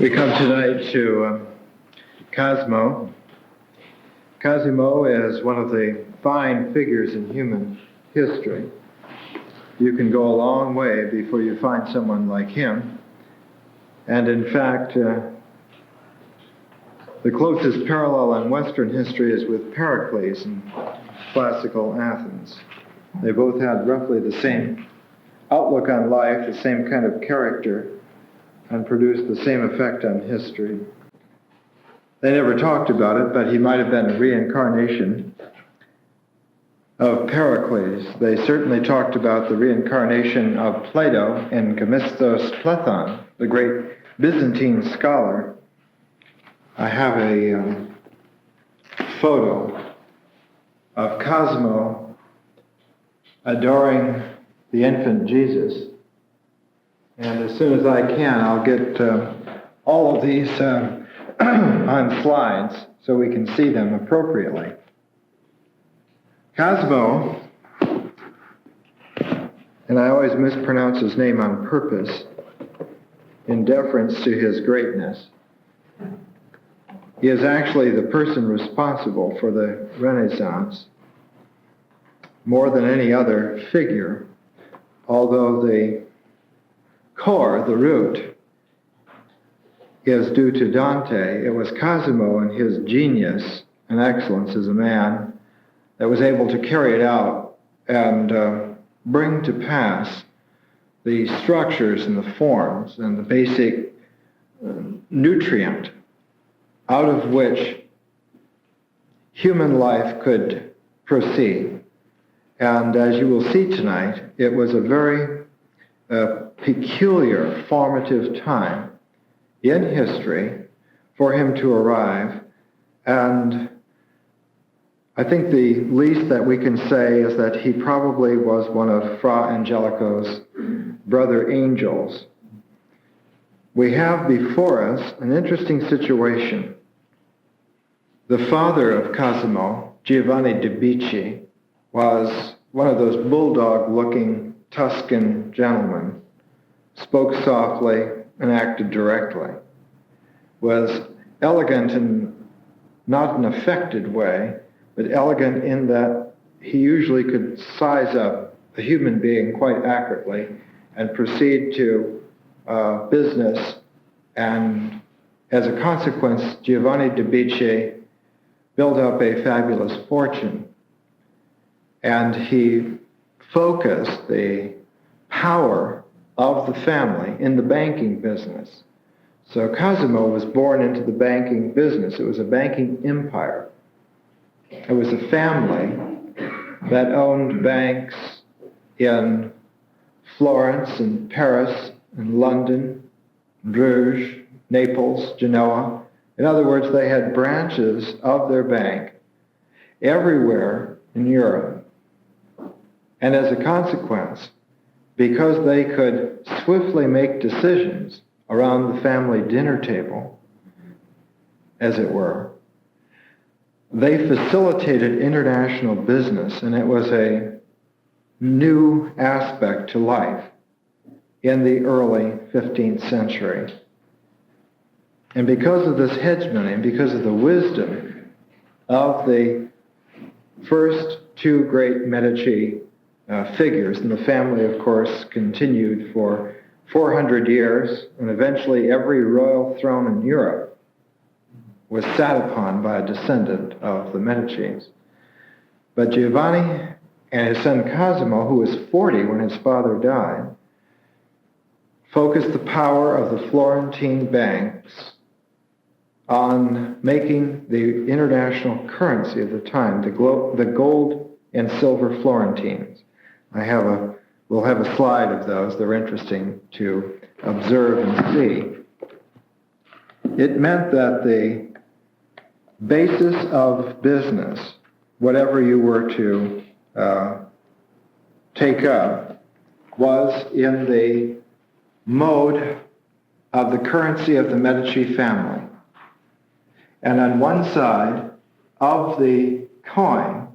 We come tonight to Cosimo. Cosimo is one of the fine figures in human history. You can go a long way before you find someone like him. And in fact, the closest parallel in Western history is with Pericles in classical Athens. They both had roughly the same outlook on life, the same kind of character, and produced the same effect on history. They never talked about it, but he might have been a reincarnation of Pericles. They certainly talked about the reincarnation of Plato in Gemistos Plethon, the great Byzantine scholar. I have a photo of Cosimo adoring the infant Jesus. And as soon as I can, I'll get all of these on slides so we can see them appropriately. Cosimo, and I always mispronounce his name on purpose in deference to his greatness, he is actually the person responsible for the Renaissance more than any other figure, although the core, the root, is due to Dante. It was Cosimo and his genius and excellence as a man that was able to carry it out and bring to pass the structures and the forms and the basic nutrient out of which human life could proceed. And as you will see tonight, it was a very peculiar formative time in history for him to arrive, and I think the least that we can say is that he probably was one of Fra Angelico's brother angels. We have before us an interesting situation. The father of Cosimo, Giovanni de' Medici, was one of those bulldog-looking Tuscan gentlemen, spoke softly and acted directly, was elegant in not an affected way, but elegant in that he usually could size up a human being quite accurately and proceed to business. And as a consequence, Giovanni de' Medici built up a fabulous fortune. And he focused the power of the family in the banking business. So Cosimo was born into the banking business. It was a banking empire. It was a family that owned banks in Florence and Paris and London, Bruges, Naples, Genoa. In other words, they had branches of their bank everywhere in Europe. And as a consequence, because they could swiftly make decisions around the family dinner table, as it were, they facilitated international business, and it was a new aspect to life in the early 15th century. And because of this hegemony, and because of the wisdom of the first two great Medici figures, and the family, of course, continued for 400 years, and eventually every royal throne in Europe was sat upon by a descendant of the Medicis. But Giovanni and his son Cosimo, who was 40 when his father died, focused the power of the Florentine banks on making the international currency of the time, the gold and silver Florentines. We'll have a slide of those. They're interesting to observe and see. It meant that the basis of business, whatever you were to take up, was in the mode of the currency of the Medici family. And on one side of the coin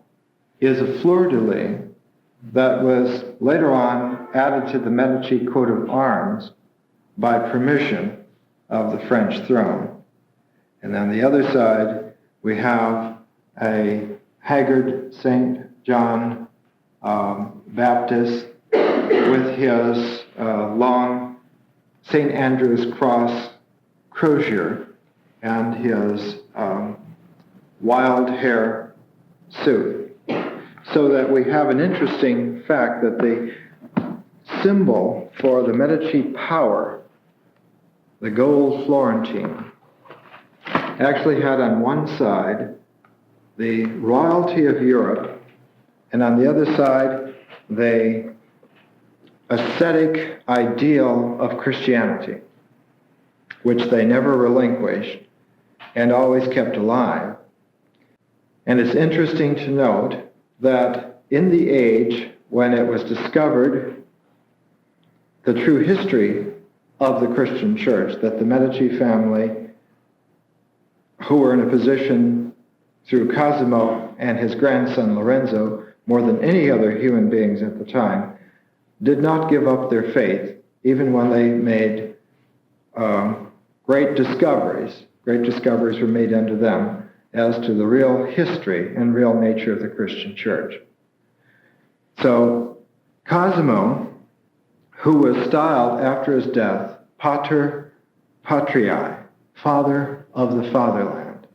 is a fleur-de-lis that was later on added to the Medici coat of arms by permission of the French throne. And on the other side, we have a haggard St. John Baptist with his long St. Andrew's cross crozier and his wild hair suit. So that we have an interesting fact that the symbol for the Medici power, the gold Florentine, actually had on one side the royalty of Europe, and on the other side the ascetic ideal of Christianity, which they never relinquished and always kept alive. And it's interesting to note that in the age when it was discovered the true history of the Christian church, that the Medici family, who were in a position through Cosimo and his grandson Lorenzo, more than any other human beings at the time, did not give up their faith, even when they made great discoveries. Great discoveries were made unto them as to the real history and real nature of the Christian church. So Cosimo, who was styled after his death Pater Patriae, Father of the Fatherland,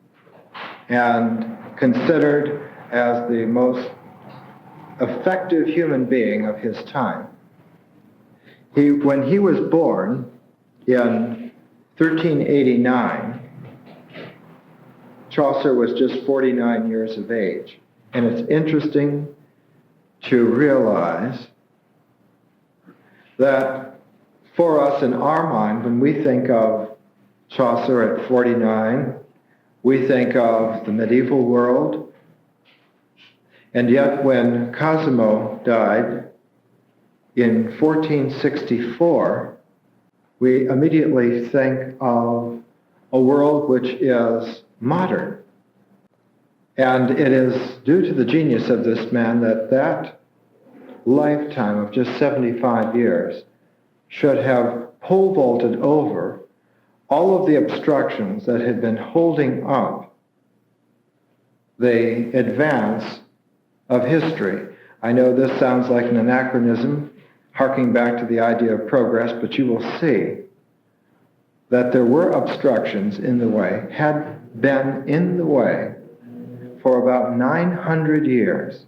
and considered as the most effective human being of his time. When he was born in 1389, Chaucer was just 49 years of age. And it's interesting to realize that for us in our mind, when we think of Chaucer at 49, we think of the medieval world. And yet when Cosimo died in 1464, we immediately think of a world which is modern. And it is due to the genius of this man that that lifetime of just 75 years should have pole vaulted over all of the obstructions that had been holding up the advance of history. I know this sounds like an anachronism, harking back to the idea of progress, but you will see that there were obstructions in the way, had been in the way for about 900 years.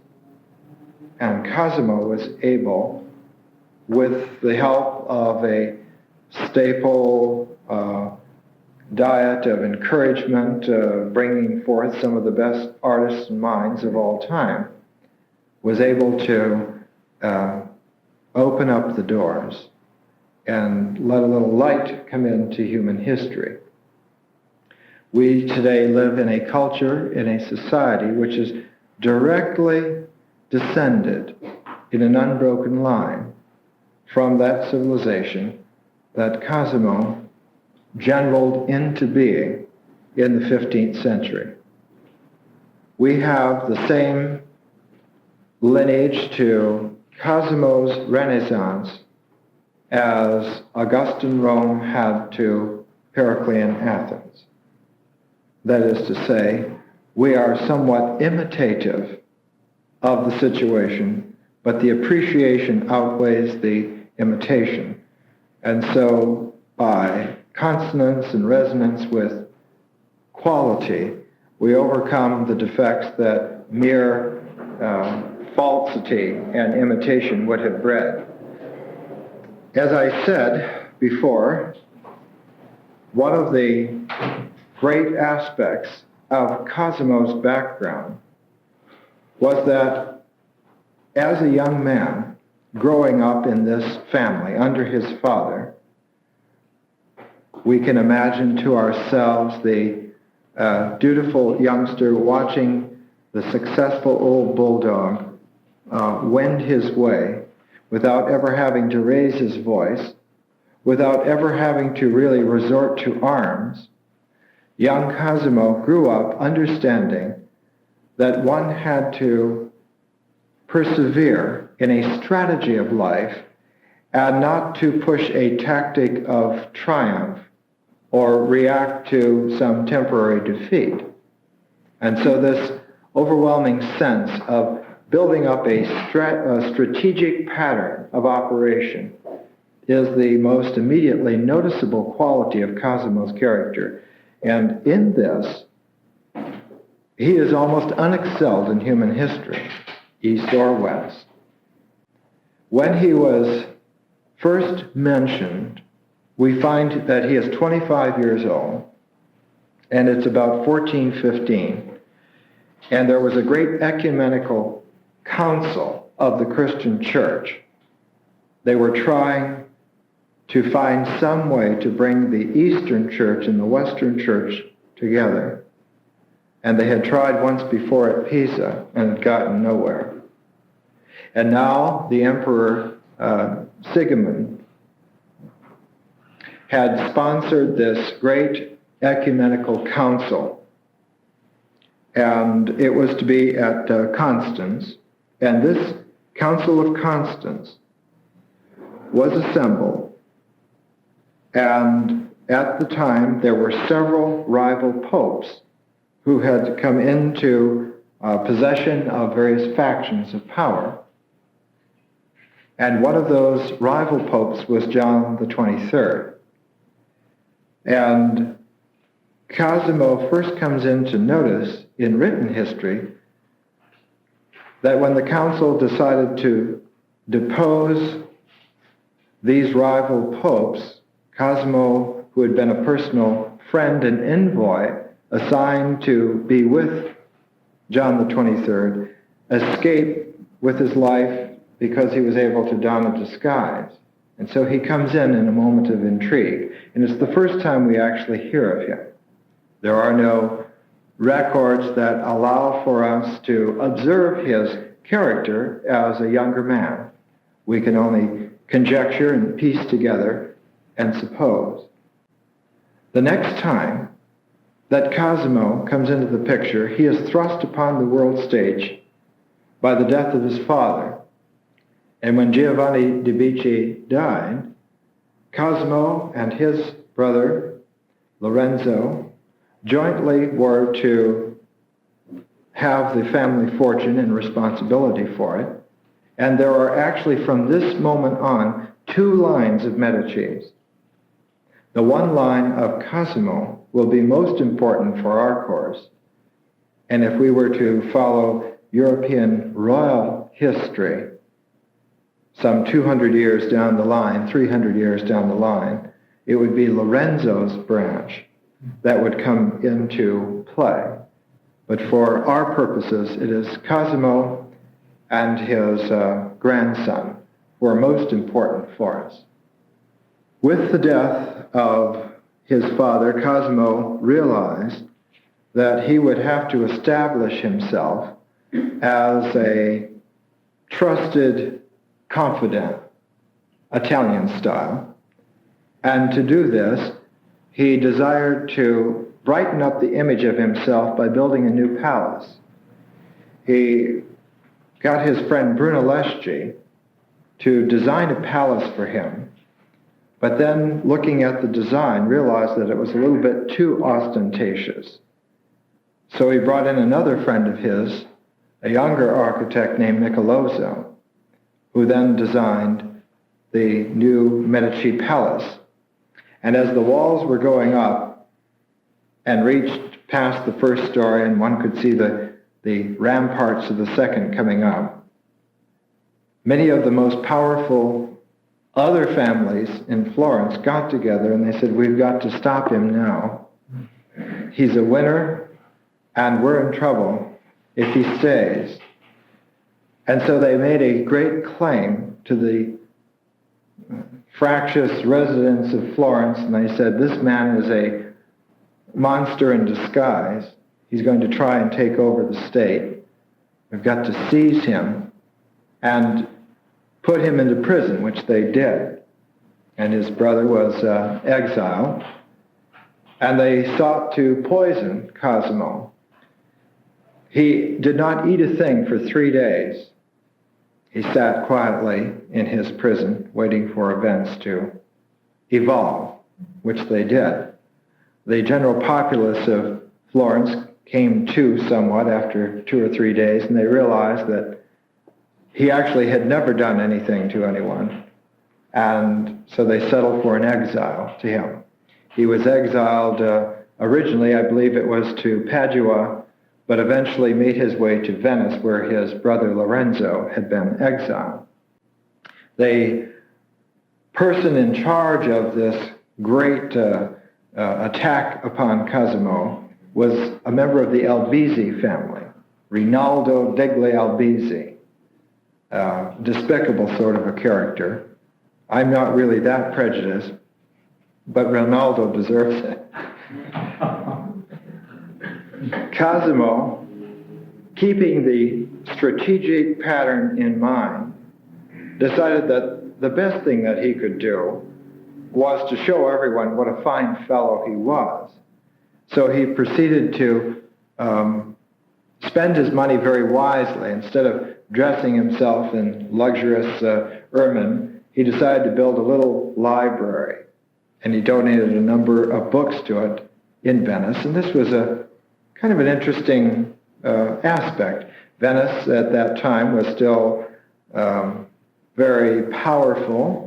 And Cosimo was able, with the help of a staple diet of encouragement, bringing forth some of the best artists and minds of all time, was able to open up the doors and let a little light come into human history. We today live in a culture, in a society, which is directly descended in an unbroken line from that civilization that Cosimo generaled into being in the 15th century. We have the same lineage to Cosimo's Renaissance as Augustan Rome had to Periclean Athens. That is to say, we are somewhat imitative of the situation, but the appreciation outweighs the imitation. And so by consonance and resonance with quality, we overcome the defects that mere falsity and imitation would have bred. As I said before, one of the great aspects of Cosimo's background was that as a young man growing up in this family under his father, we can imagine to ourselves the dutiful youngster watching the successful old bulldog wend his way without ever having to raise his voice, without ever having to really resort to arms. Young Cosimo grew up understanding that one had to persevere in a strategy of life and not to push a tactic of triumph or react to some temporary defeat. And so this overwhelming sense of building up a strategic pattern of operation is the most immediately noticeable quality of Cosimo's character. And in this, he is almost unexcelled in human history, east or west. When he was first mentioned, we find that he is 25 years old, and it's about 1415, and there was a great ecumenical council of the Christian church. They were trying to find some way to bring the Eastern church and the Western church together. And they had tried once before at Pisa and had gotten nowhere. And now the Emperor Sigismund had sponsored this great ecumenical council. And it was to be at Constance. And this Council of Constance was assembled. And at the time, there were several rival popes who had come into possession of various factions of power. And one of those rival popes was John the 23rd. And Cosimo first comes into notice in written history that when the council decided to depose these rival popes, Cosimo, who had been a personal friend and envoy assigned to be with John the 23rd, escaped with his life because he was able to don a disguise. And so he comes in a moment of intrigue. And it's the first time we actually hear of him. There are no records that allow for us to observe his character as a younger man. We can only conjecture and piece together and suppose. The next time that Cosimo comes into the picture, he is thrust upon the world stage by the death of his father. And when Giovanni de' Medici died, Cosimo and his brother Lorenzo jointly were to have the family fortune and responsibility for it. And there are actually, from this moment on, two lines of Medicis. The one line of Cosimo will be most important for our course. And if we were to follow European royal history, some 200 years down the line, 300 years down the line, it would be Lorenzo's branch that would come into play. But for our purposes, it is Cosimo and his grandson who are most important for us. With the death of his father, Cosimo realized that he would have to establish himself as a trusted confidant, Italian style. And to do this, he desired to brighten up the image of himself by building a new palace. He got his friend Brunelleschi to design a palace for him, but then looking at the design, realized that it was a little bit too ostentatious. So he brought in another friend of his, a younger architect named Nicoloso, who then designed the new Medici palace. And as the walls were going up and reached past the first story, and one could see the ramparts of the second coming up, many of the most powerful other families in Florence got together and they said, we've got to stop him now. He's a winner and we're in trouble if he stays. And so they made a great claim to the fractious residents of Florence, and they said, this man is a monster in disguise. He's going to try and take over the state. We've got to seize him and put him into prison, which they did. And his brother was exiled. And they sought to poison Cosimo. He did not eat a thing for 3 days. He sat quietly in his prison, waiting for events to evolve, which they did. the general populace of Florence came to somewhat after 2 or 3 days, and they realized that he actually had never done anything to anyone. And so they settled for an exile to him. He was exiled originally, I believe it was to Padua, but eventually made his way to Venice, where his brother Lorenzo had been exiled. The person in charge of this great attack upon Cosimo was a member of the Albizzi family, Rinaldo degli Albizzi, despicable sort of a character. I'm not really that prejudiced, but Rinaldo deserves it. Cosimo, keeping the strategic pattern in mind, decided that the best thing that he could do was to show everyone what a fine fellow he was. So he proceeded to spend his money very wisely. Instead of dressing himself in luxurious ermine, he decided to build a little library, and he donated a number of books to it in Venice. And this was a kind of an interesting aspect. Venice at that time was still very powerful.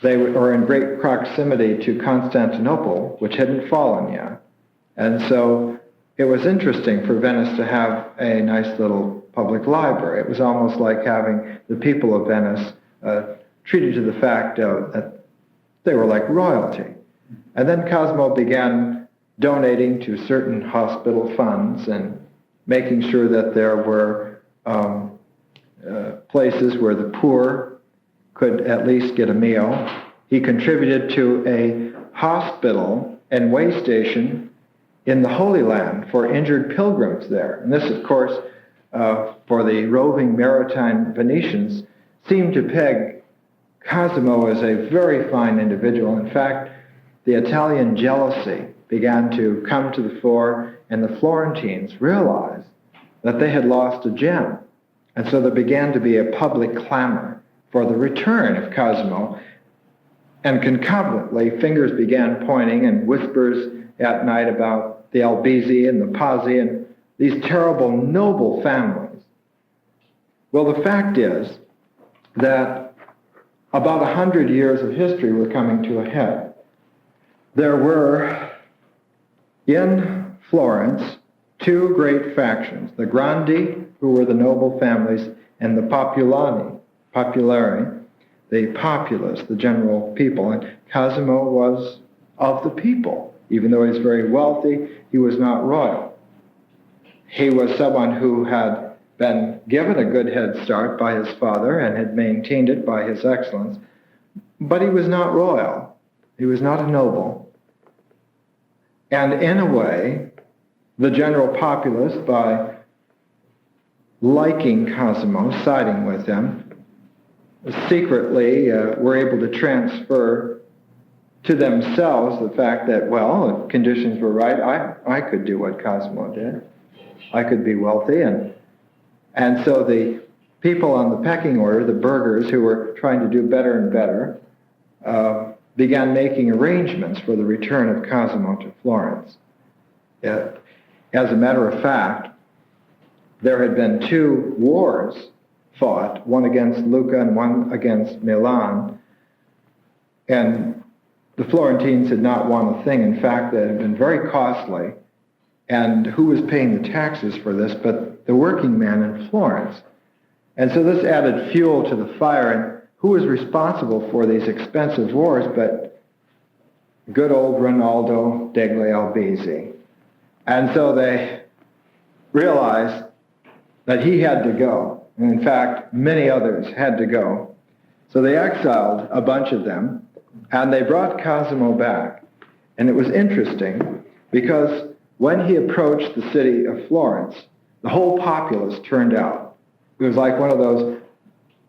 They were in great proximity to Constantinople, which hadn't fallen yet. And so it was interesting for Venice to have a nice little public library. It was almost like having the people of Venice treated to the fact that they were like royalty. And then Cosimo began donating to certain hospital funds and making sure that there were places where the poor could at least get a meal. He contributed to a hospital and way station in the Holy Land for injured pilgrims there. And this, of course, for the roving maritime Venetians, seemed to peg Cosimo as a very fine individual. In fact, the Italian jealousy began to come to the fore, and the Florentines realized that they had lost a gem. And so there began to be a public clamor for the return of Cosimo, and concomitantly fingers began pointing and whispers at night about the Albizzi and the Pazzi and these terrible noble families. Well, the fact is that about 100 years of history were coming to a head. There were in Florence 2 great factions, the Grandi, who were the noble families, and the Populari, the populace, the general people. And Cosimo was of the people. Even though he was very wealthy, he was not royal. He was someone who had been given a good head start by his father and had maintained it by his excellence, but he was not royal. He was not a noble. And in a way, the general populace, by liking Cosimo, siding with him, secretly were able to transfer to themselves the fact that, well, if conditions were right, I could do what Cosimo did. I could be wealthy. And so the people on the pecking order, the burghers who were trying to do better and better, began making arrangements for the return of Cosimo to Florence. As a matter of fact, there had been 2 wars fought, one against Lucca and one against Milan, and the Florentines had not won a thing. In fact, they had been very costly, and who was paying the taxes for this but the working man in Florence? And so this added fuel to the fire, and who was responsible for these expensive wars but good old Rinaldo degli Albizzi? And so they realized that he had to go. And in fact, many others had to go. So they exiled a bunch of them, and they brought Cosimo back. And it was interesting, because when he approached the city of Florence, the whole populace turned out. It was like one of those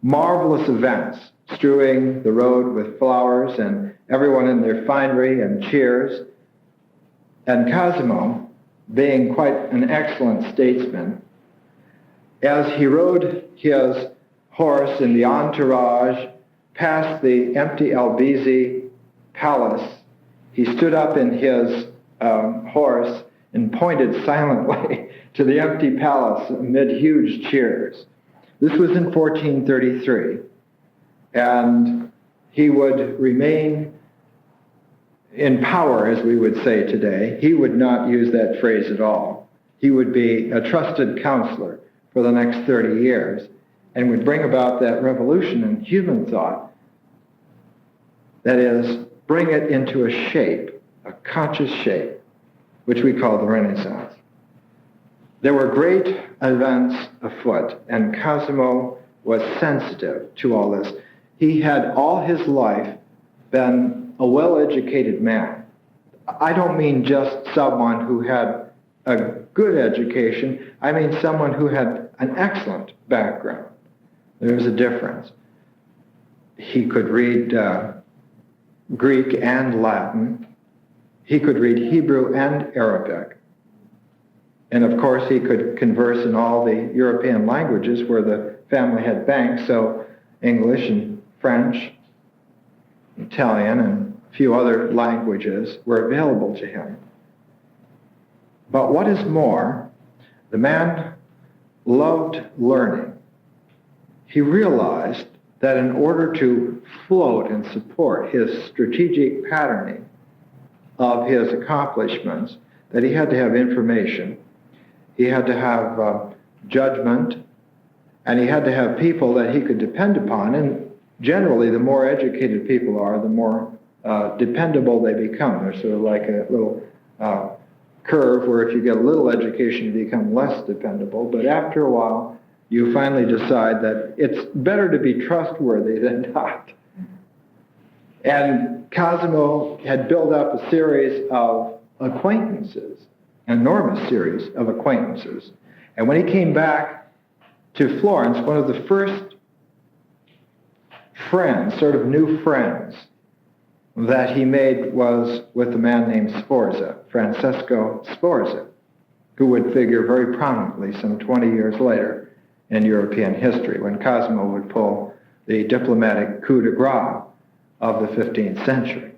marvelous events, strewing the road with flowers and everyone in their finery and cheers. And Cosimo, being quite an excellent statesman, as he rode his horse in the entourage past the empty Albizzi palace, he stood up in his horse and pointed silently to the empty palace amid huge cheers. This was in 1433, and he would remain in power, as we would say today. He would not use that phrase at all. He would be a trusted counselor for the next 30 years and would bring about that revolution in human thought. That is, bring it into a shape, a conscious shape, which we call the Renaissance. There were great events afoot, and Cosimo was sensitive to all this. He had all his life been a well-educated man. I don't mean just someone who had a good education. I mean someone who had an excellent background. There's a difference. He could read Greek and Latin. He could read Hebrew and Arabic. And of course, he could converse in all the European languages where the family had banks, so English and French, Italian, and a few other languages were available to him. But what is more, the man loved learning. He realized that in order to float and support his strategic patterning of his accomplishments, that he had to have information, he had to have judgment, and he had to have people that he could depend upon. And generally, the more educated people are, the more dependable they become. They're sort of like a little curve where if you get a little education, you become less dependable. But after a while, you finally decide that it's better to be trustworthy than not. And Cosimo had built up a series of acquaintances, an enormous series of acquaintances. And when he came back to Florence, one of the first friends, sort of new friends, that he made was with a man named Sforza, Francesco Sforza, who would figure very prominently some 20 years later in European history, when Cosimo would pull the diplomatic coup de grace of the 15th century.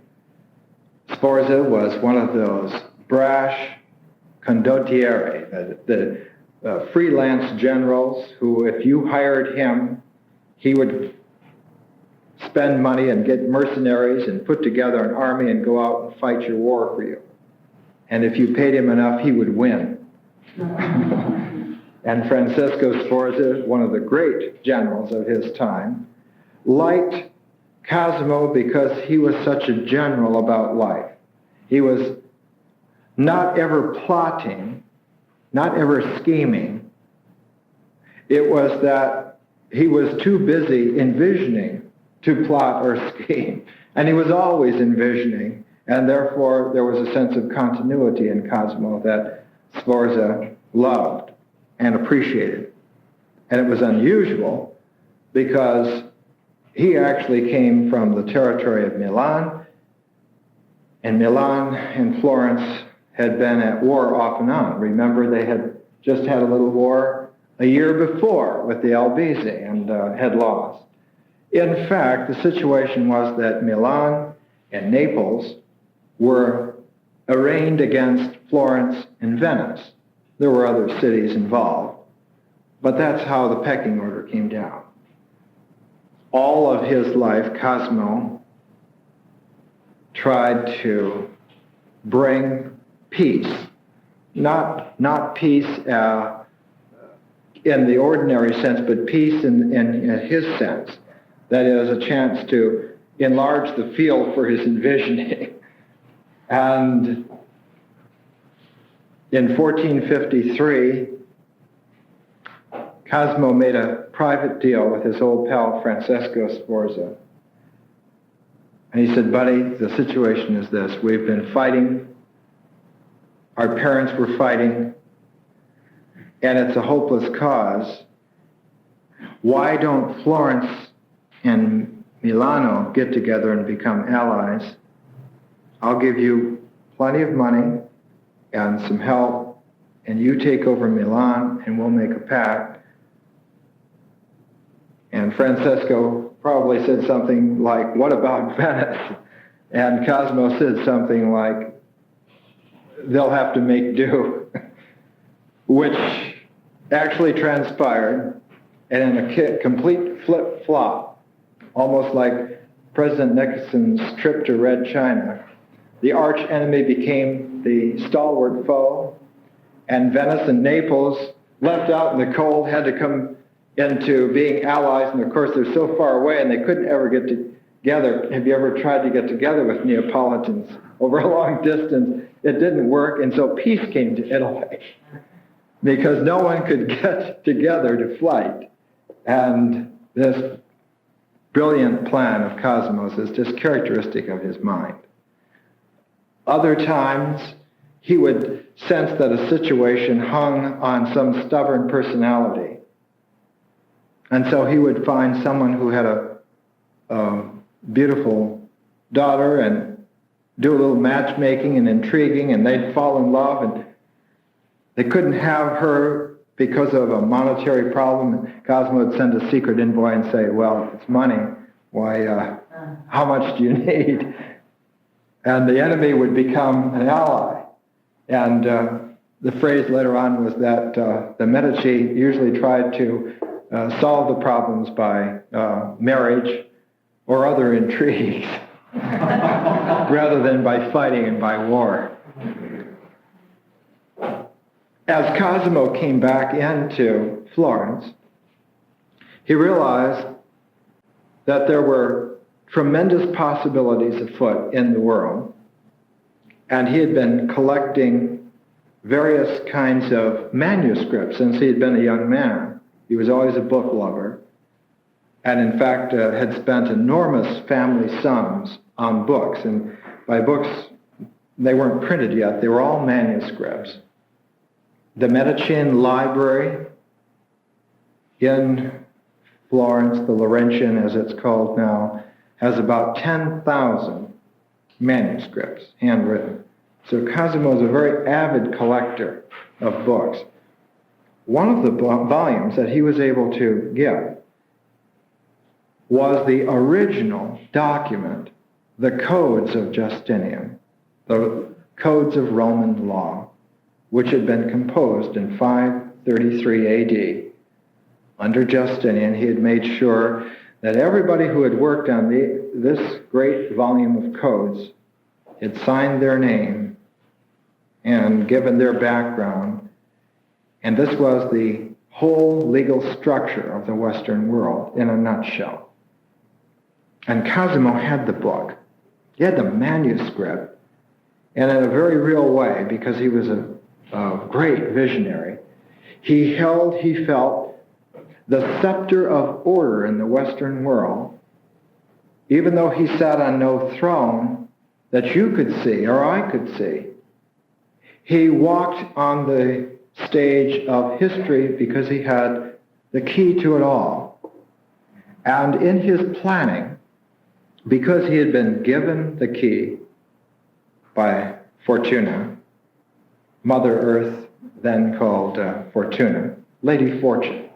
Sforza was one of those brash condottieri, the freelance generals who, if you hired him, he would spend money and get mercenaries and put together an army and go out and fight your war for you. And if you paid him enough, he would win. And Francesco Sforza, one of the great generals of his time, liked Cosimo because he was such a general about life. He was not ever plotting, not ever scheming. It was that he was too busy envisioning to plot or scheme. And he was always envisioning, and therefore there was a sense of continuity in Cosimo that Sforza loved and appreciated. And it was unusual because he actually came from the territory of Milan, and Milan and Florence had been at war off and on. Remember, they had just had a little war a year before with the Albizzi and had lost. In fact, the situation was that Milan and Naples were arraigned against Florence and Venice. There were other cities involved, but that's how the pecking order came down. All of his life, Cosimo tried to bring peace, not peace in the ordinary sense, but peace in his sense. That is, a chance to enlarge the field for his envisioning. And in 1453, Cosimo made a private deal with his old pal Francesco Sforza. And he said, buddy, the situation is this. We've been fighting. Our parents were fighting. And it's a hopeless cause. Why don't Florence and Milano get together and become allies? I'll give you plenty of money and some help, and you take over Milan, and we'll make a pact. And Francesco probably said something like, what about Venice? And Cosimo said something like, they'll have to make do, which actually transpired, and in a complete flip-flop, almost like President Nixon's trip to Red China, the arch enemy became the stalwart foe, and Venice and Naples, left out in the cold, had to come into being allies, and of course they're so far away and they couldn't ever get together. Have you ever tried to get together with Neapolitans over a long distance? It didn't work, and so peace came to Italy because no one could get together to fight. And this brilliant plan of Cosimo's is just characteristic of his mind. Other times, he would sense that a situation hung on some stubborn personality. And so he would find someone who had a beautiful daughter and do a little matchmaking and intriguing, and they'd fall in love, and they couldn't have her because of a monetary problem. And Cosimo would send a secret envoy and say, well, it's money. Why, how much do you need? And the enemy would become an ally. And the phrase later on was that the Medici usually tried to solve the problems by marriage or other intrigues rather than by fighting and by war. As Cosimo came back into Florence, he realized that there were tremendous possibilities afoot in the world, and he had been collecting various kinds of manuscripts since he had been a young man. He was always a book lover, and in fact had spent enormous family sums on books. And by books, they weren't printed yet, they were all manuscripts. The Medicean library in Florence, the Laurentian as it's called now, has about 10,000 manuscripts, handwritten. So Cosimo is a very avid collector of books. One of the volumes that he was able to get was the original document, the Codes of Justinian, the Codes of Roman Law, which had been composed in 533 AD. Under Justinian, he had made sure that everybody who had worked on this great volume of codes had signed their name and given their background. And this was the whole legal structure of the Western world in a nutshell. And Cosimo had the book. He had the manuscript. And in a very real way, because he was a great visionary, he felt, the scepter of order in the Western world, even though he sat on no throne that you could see or I could see. He walked on the stage of history because he had the key to it all. And in his planning, because he had been given the key by Fortuna, Mother Earth, then called Fortuna, Lady Fortune.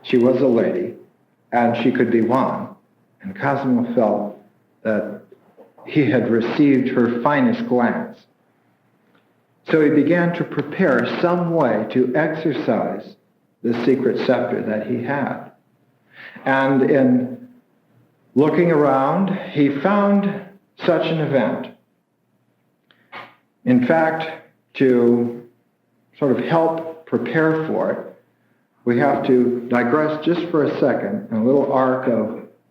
She was a lady, and she could be won. And Cosimo felt that he had received her finest glance. So he began to prepare some way to exercise the secret scepter that he had. And in looking around, he found such an event. In fact, to sort of help prepare for it, we have to digress just for a second in a little arc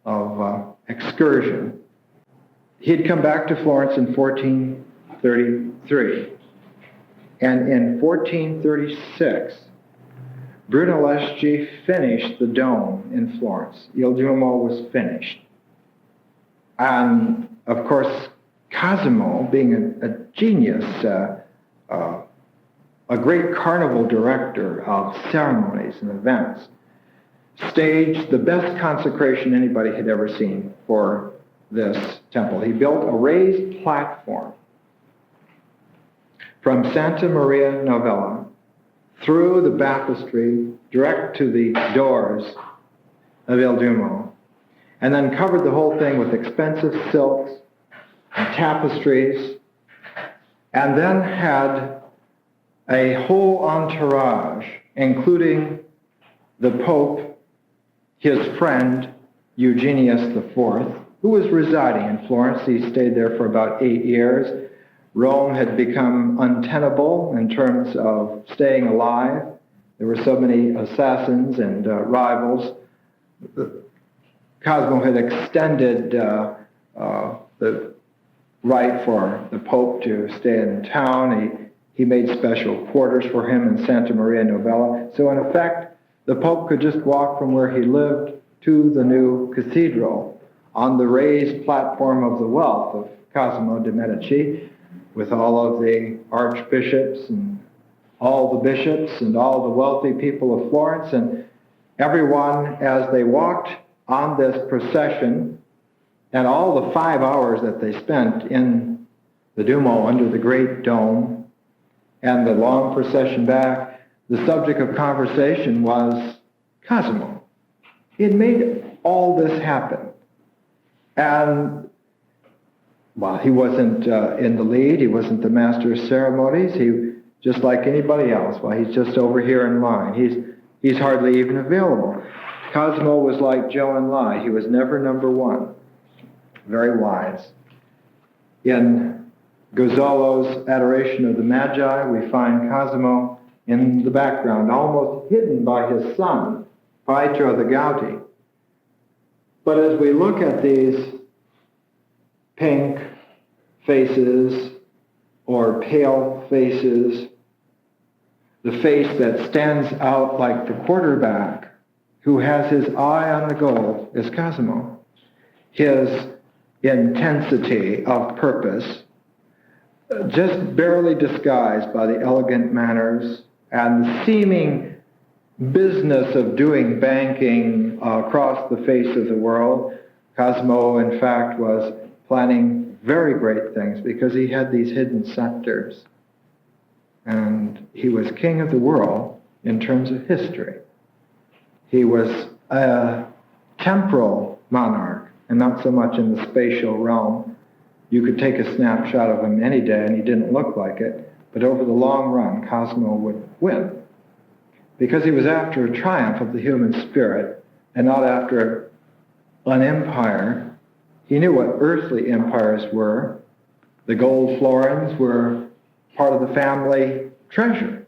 of excursion. He had come back to Florence in 1433. And in 1436, Brunelleschi finished the dome in Florence. Il Duomo was finished. And, of course, Cosimo, being a genius, a great carnival director of ceremonies and events, staged the best consecration anybody had ever seen for this temple. He built a raised platform from Santa Maria Novella through the baptistry direct to the doors of Il Duomo, and then covered the whole thing with expensive silks and tapestries, and then had a whole entourage, including the Pope, his friend, Eugenius IV, who was residing in Florence. He stayed there for about 8 years. Rome had become untenable in terms of staying alive. There were so many assassins and rivals. Cosimo had extended the right for the Pope to stay in town. He made special quarters for him in Santa Maria Novella. So in effect, the Pope could just walk from where he lived to the new cathedral on the raised platform of the wealth of Cosimo de' Medici, with all of the archbishops and all the bishops and all the wealthy people of Florence, and everyone, as they walked on this procession, and all the 5 hours that they spent in the Duomo under the great dome, and the long procession back, the subject of conversation was Cosimo. He had made all this happen. And while he wasn't in the lead, he wasn't the master of ceremonies, he just like anybody else. Well, he's just over here in line. He's hardly even available. Cosimo was like Joe in lie. He was never number one. Very wise. In Gozzolo's Adoration of the Magi, we find Cosimo in the background, almost hidden by his son, Pietro the Gouty. But as we look at these pink faces or pale faces, the face that stands out like the quarterback who has his eye on the goal is Cosimo. His intensity of purpose, just barely disguised by the elegant manners and the seeming business of doing banking across the face of the world. Cosimo, in fact, was planning very great things because he had these hidden sectors. And he was king of the world in terms of history. He was a temporal monarch and not so much in the spatial realm. You could take a snapshot of him any day and he didn't look like it, but over the long run, Cosimo would win because he was after a triumph of the human spirit and not after an empire. He knew what earthly empires were. The gold florins were part of the family treasure.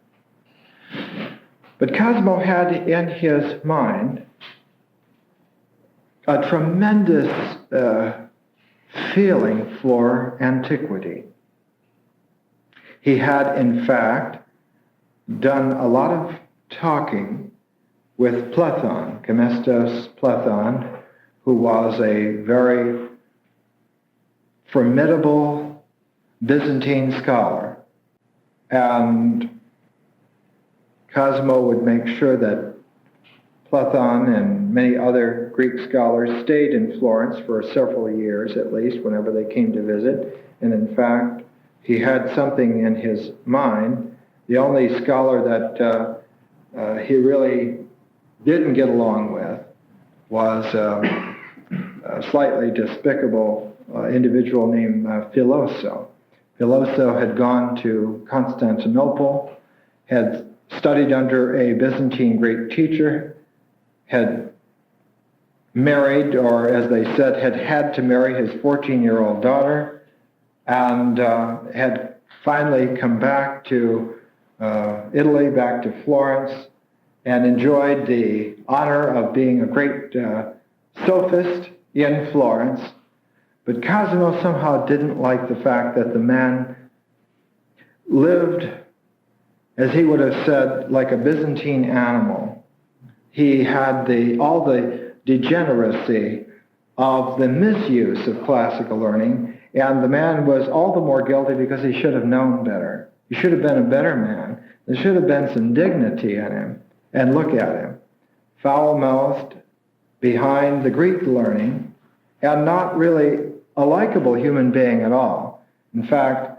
But Cosimo had in his mind a tremendous feeling for antiquity. He had, in fact, done a lot of talking with Platon, Gemistos Platon, who was a very formidable Byzantine scholar. And Cosimo would make sure that Platon and many other Greek scholars stayed in Florence for several years at least, whenever they came to visit. And in fact, he had something in his mind. The only scholar that he really didn't get along with was a slightly despicable individual named Filoso. Filoso had gone to Constantinople, had studied under a Byzantine Greek teacher, had married, or as they said, had had to marry his 14-year-old daughter, and had finally come back to Italy, back to Florence, and enjoyed the honor of being a great sophist in Florence. But Cosimo somehow didn't like the fact that the man lived, as he would have said, like a Byzantine animal. He had all the degeneracy of the misuse of classical learning, and the man was all the more guilty because he should have known better. He should have been a better man. There should have been some dignity in him. And look at him, foul-mouthed, behind the Greek learning, and not really a likable human being at all. In fact,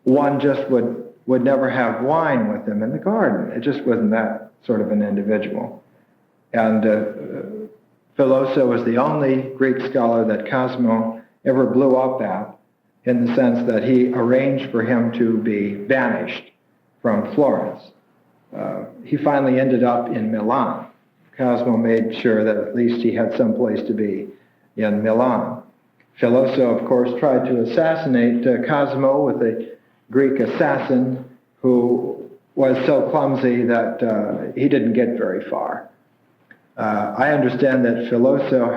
one just would never have wine with him in the garden. It just wasn't that sort of an individual. And Filoso was the only Greek scholar that Cosimo ever blew up at, in the sense that he arranged for him to be banished from Florence. He finally ended up in Milan. Cosimo made sure that at least he had some place to be in Milan. Filoso, of course, tried to assassinate Cosimo with a Greek assassin who was so clumsy that he didn't get very far. I understand that Filoso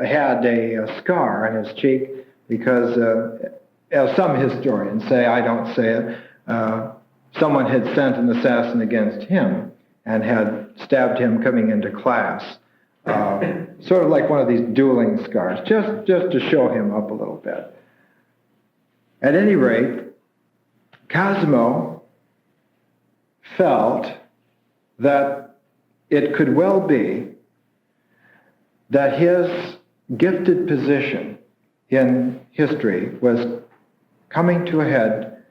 had a scar on his cheek because, as some historians say, I don't say it, someone had sent an assassin against him and had stabbed him coming into class. Sort of like one of these dueling scars, just to show him up a little bit. At any rate, Cosimo felt that it could well be that his gifted position in history was coming to a head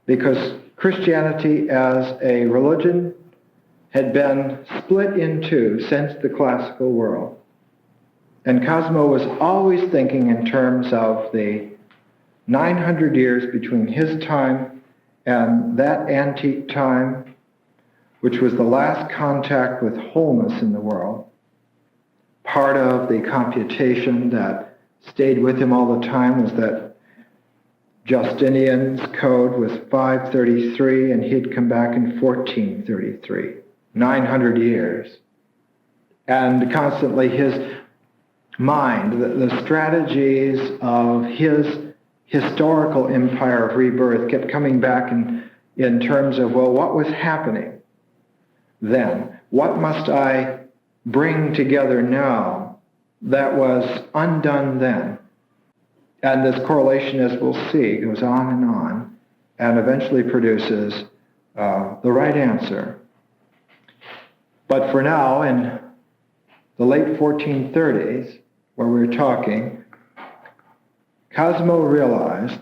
because Christianity as a religion had been split in two since the classical world. And Cosimo was always thinking in terms of the 900 years between his time and that antique time, which was the last contact with wholeness in the world. Part of the computation that stayed with him all the time was that Justinian's code was 533 and he'd come back in 1433, 900 years. And constantly his mind, the strategies of his historical empire of rebirth kept coming back in terms of, well, what was happening then? What must I bring together now that was undone then? And this correlation, as we'll see, goes on and eventually produces the right answer. But for now, in the late 1430s, where we're talking, Cosimo realized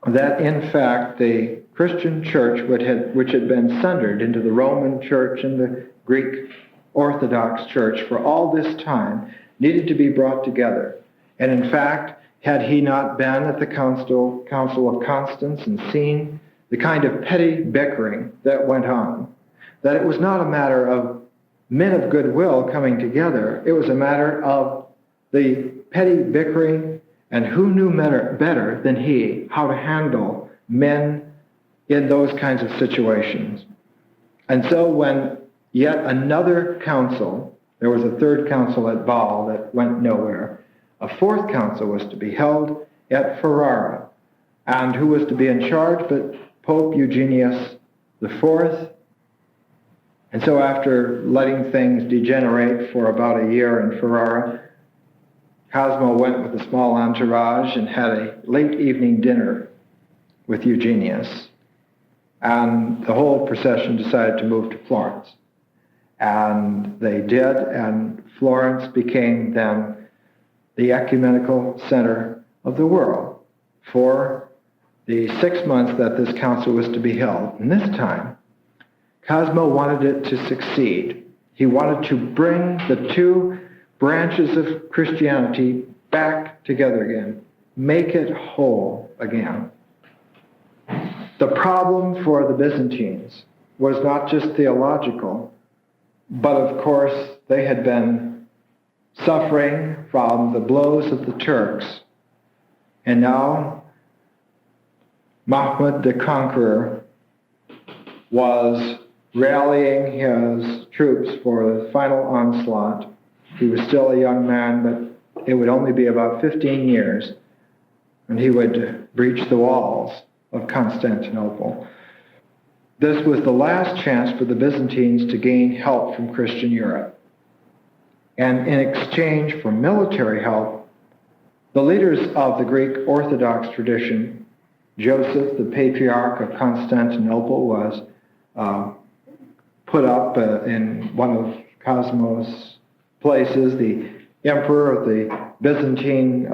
that, in fact, the Christian church, which had been sundered into the Roman church and the Greek Orthodox church for all this time, needed to be brought together. And in fact, had he not been at the Council of Constance and seen the kind of petty bickering that went on, that it was not a matter of men of goodwill coming together, it was a matter of the petty bickering and who knew better than he how to handle men in those kinds of situations. And so when yet another council, there was a third council at Basel that went nowhere, a fourth council was to be held at Ferrara. And who was to be in charge but Pope Eugenius IV? And so after letting things degenerate for about a year in Ferrara, Cosimo went with a small entourage and had a late evening dinner with Eugenius. And the whole procession decided to move to Florence. And they did, and Florence became then the ecumenical center of the world for the 6 months that this council was to be held. And this time, Cosimo wanted it to succeed. He wanted to bring the two branches of Christianity back together again, make it whole again. The problem for the Byzantines was not just theological, but of course they had been suffering from the blows of the Turks. And now Mahmud the Conqueror was rallying his troops for the final onslaught. He was still a young man, but it would only be about 15 years, and he would breach the walls of Constantinople. This was the last chance for the Byzantines to gain help from Christian Europe. And in exchange for military help, the leaders of the Greek Orthodox tradition, Joseph, the Patriarch of Constantinople, was put up in one of Cosimo's places. The emperor of the Byzantine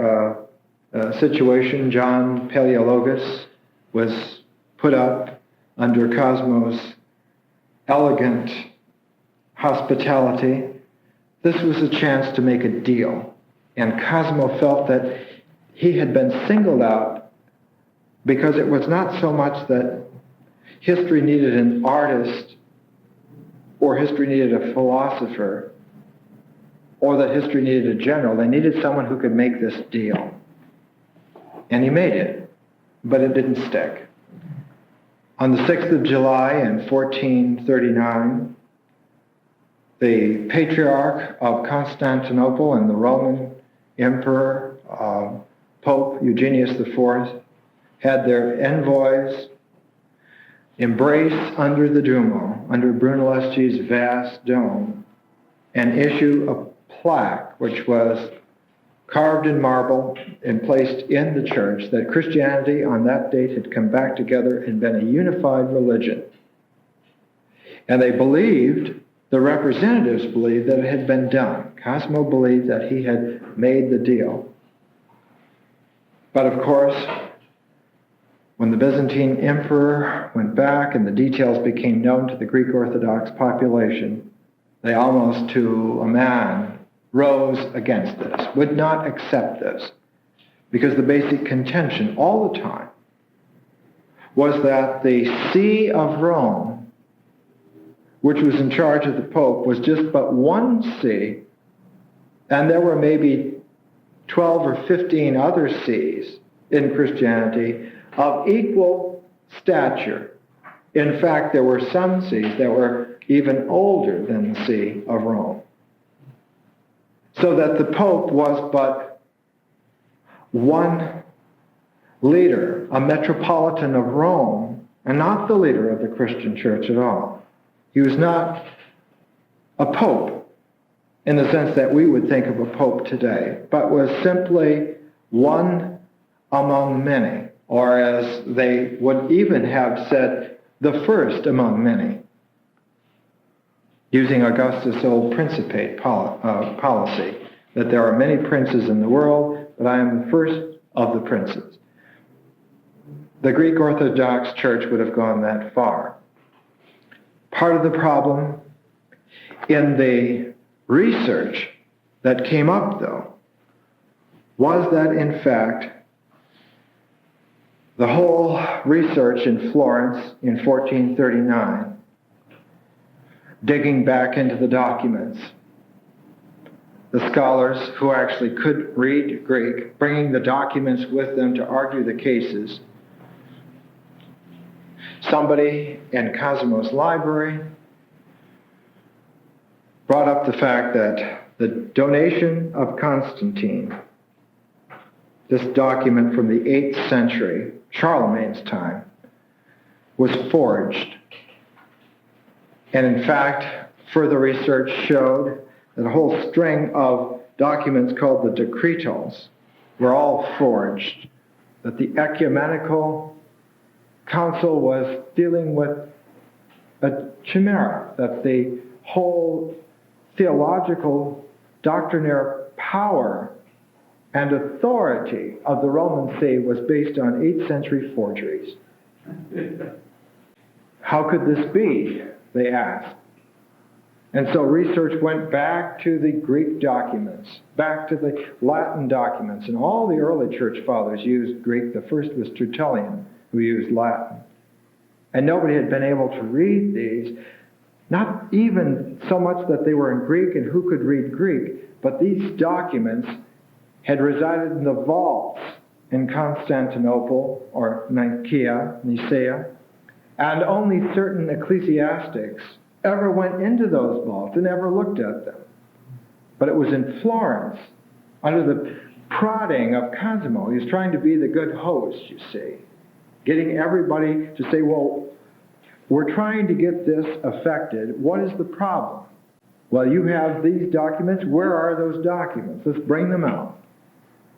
situation, John Palaeologus, was put up under Cosimo's elegant hospitality. This was a chance to make a deal. And Cosimo felt that he had been singled out because it was not so much that history needed an artist or history needed a philosopher or that history needed a general. They needed someone who could make this deal. And he made it, but it didn't stick. On the 6th of July in 1439, the Patriarch of Constantinople and the Roman Emperor, Pope Eugenius IV, had their envoys embrace under the Duomo, under Brunelleschi's vast dome, and issue a plaque which was carved in marble and placed in the church that Christianity on that date had come back together and been a unified religion. And they believed, the representatives believed, that it had been done. Cosimo believed that he had made the deal. But of course, when the Byzantine emperor went back and the details became known to the Greek Orthodox population, they almost to a man rose against this, would not accept this, because the basic contention all the time was that the See of Rome, which was in charge of the Pope, was just but one see, and there were maybe 12 or 15 other sees in Christianity of equal stature. In fact, there were some sees that were even older than the See of Rome. So that the Pope was but one leader, a metropolitan of Rome, and not the leader of the Christian church at all. He was not a pope in the sense that we would think of a pope today, but was simply one among many, or as they would even have said, the first among many, using Augustus' old Principate policy, that there are many princes in the world, but I am the first of the princes. The Greek Orthodox Church would have gone that far. Part of the problem in the research that came up, though, was that, in fact, the whole research in Florence in 1439, digging back into the documents, the scholars who actually could read Greek, bringing the documents with them to argue the cases. Somebody in Cosimo's library brought up the fact that the donation of Constantine, this document from the 8th century, Charlemagne's time, was forged. And in fact, further research showed that a whole string of documents called the decretals were all forged, that the ecumenical council was dealing with a chimera, that the whole theological doctrinaire power and authority of the Roman See was based on 8th century forgeries. How could this be? They asked. And so research went back to the Greek documents, back to the Latin documents, and all the early church fathers used Greek. The first was Tertullian, who used Latin. And nobody had been able to read these, not even so much that they were in Greek and who could read Greek, but these documents had resided in the vaults in Constantinople, or Nicaea, and only certain ecclesiastics ever went into those vaults and ever looked at them. But it was in Florence, under the prodding of Cosimo. He was trying to be the good host, you see, getting everybody to say, well, we're trying to get this affected. What is the problem? Well, you have these documents. Where are those documents? Let's bring them out.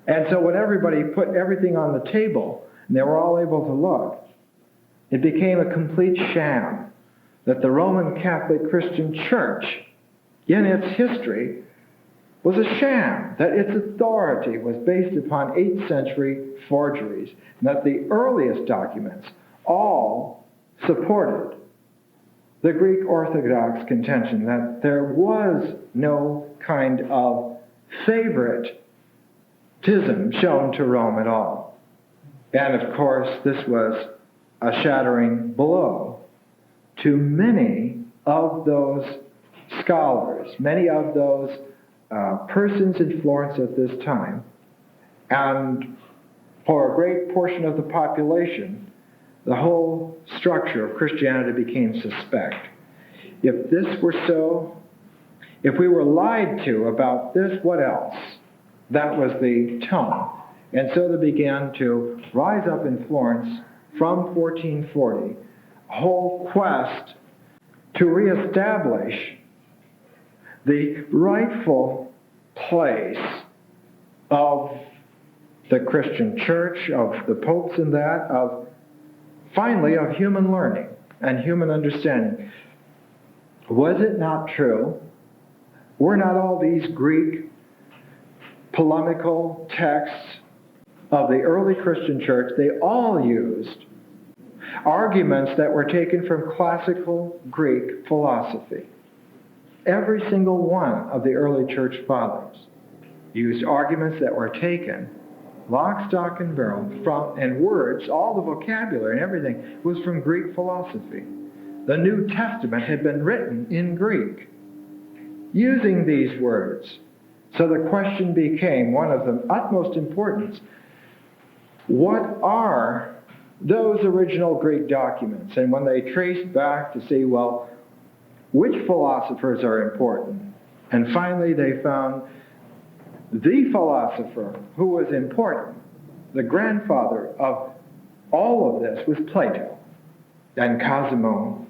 And so when everybody put everything on the table, and they were all able to look, it became a complete sham that the Roman Catholic Christian Church, in its history, was a sham, that its authority was based upon 8th century forgeries, and that the earliest documents all supported the Greek Orthodox contention that there was no kind of favorite shown to Rome at all. And of course, this was a shattering blow to many of those scholars, many of those persons in Florence at this time, and for a great portion of the population, the whole structure of Christianity became suspect. If this were so, if we were lied to about this, what else? That was the tone. And so there began to rise up in Florence from 1440 a whole quest to reestablish the rightful place of the Christian church, of the popes and that, finally of human learning and human understanding. Was it not true? Were not all these Greek polemical texts of the early Christian church, they all used arguments that were taken from classical Greek philosophy. Every single one of the early church fathers used arguments that were taken, lock, stock, and barrel, from, and words, all the vocabulary and everything was from Greek philosophy. The New Testament had been written in Greek, using these words. So the question became one of the utmost importance. What are those original Greek documents? And when they traced back to see, well, which philosophers are important? And finally they found the philosopher who was important, the grandfather of all of this, was Plato. And Cosimo,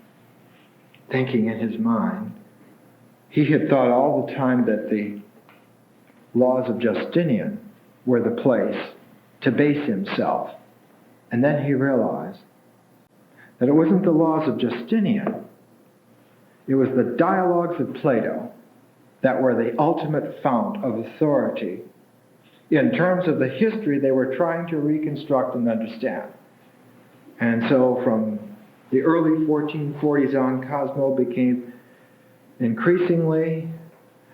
thinking in his mind, he had thought all the time that the laws of Justinian were the place to base himself. And then he realized that it wasn't the laws of Justinian, it was the dialogues of Plato that were the ultimate fount of authority in terms of the history they were trying to reconstruct and understand. And so from the early 1440s on, Cosimo became increasingly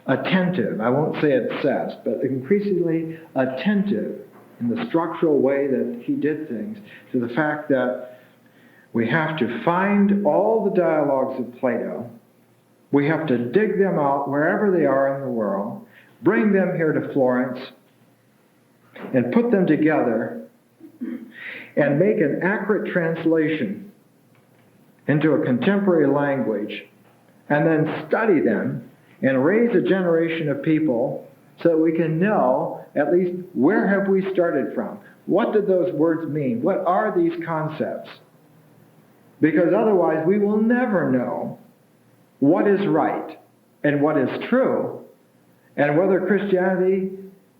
attentive, I won't say obsessed, but increasingly attentive in the structural way that he did things, to the fact that we have to find all the dialogues of Plato, we have to dig them out wherever they are in the world, bring them here to Florence, and put them together, and make an accurate translation into a contemporary language, and then study them, and raise a generation of people so that we can know at least where have we started from. What did those words mean? What are these concepts? Because otherwise we will never know what is right and what is true, and whether Christianity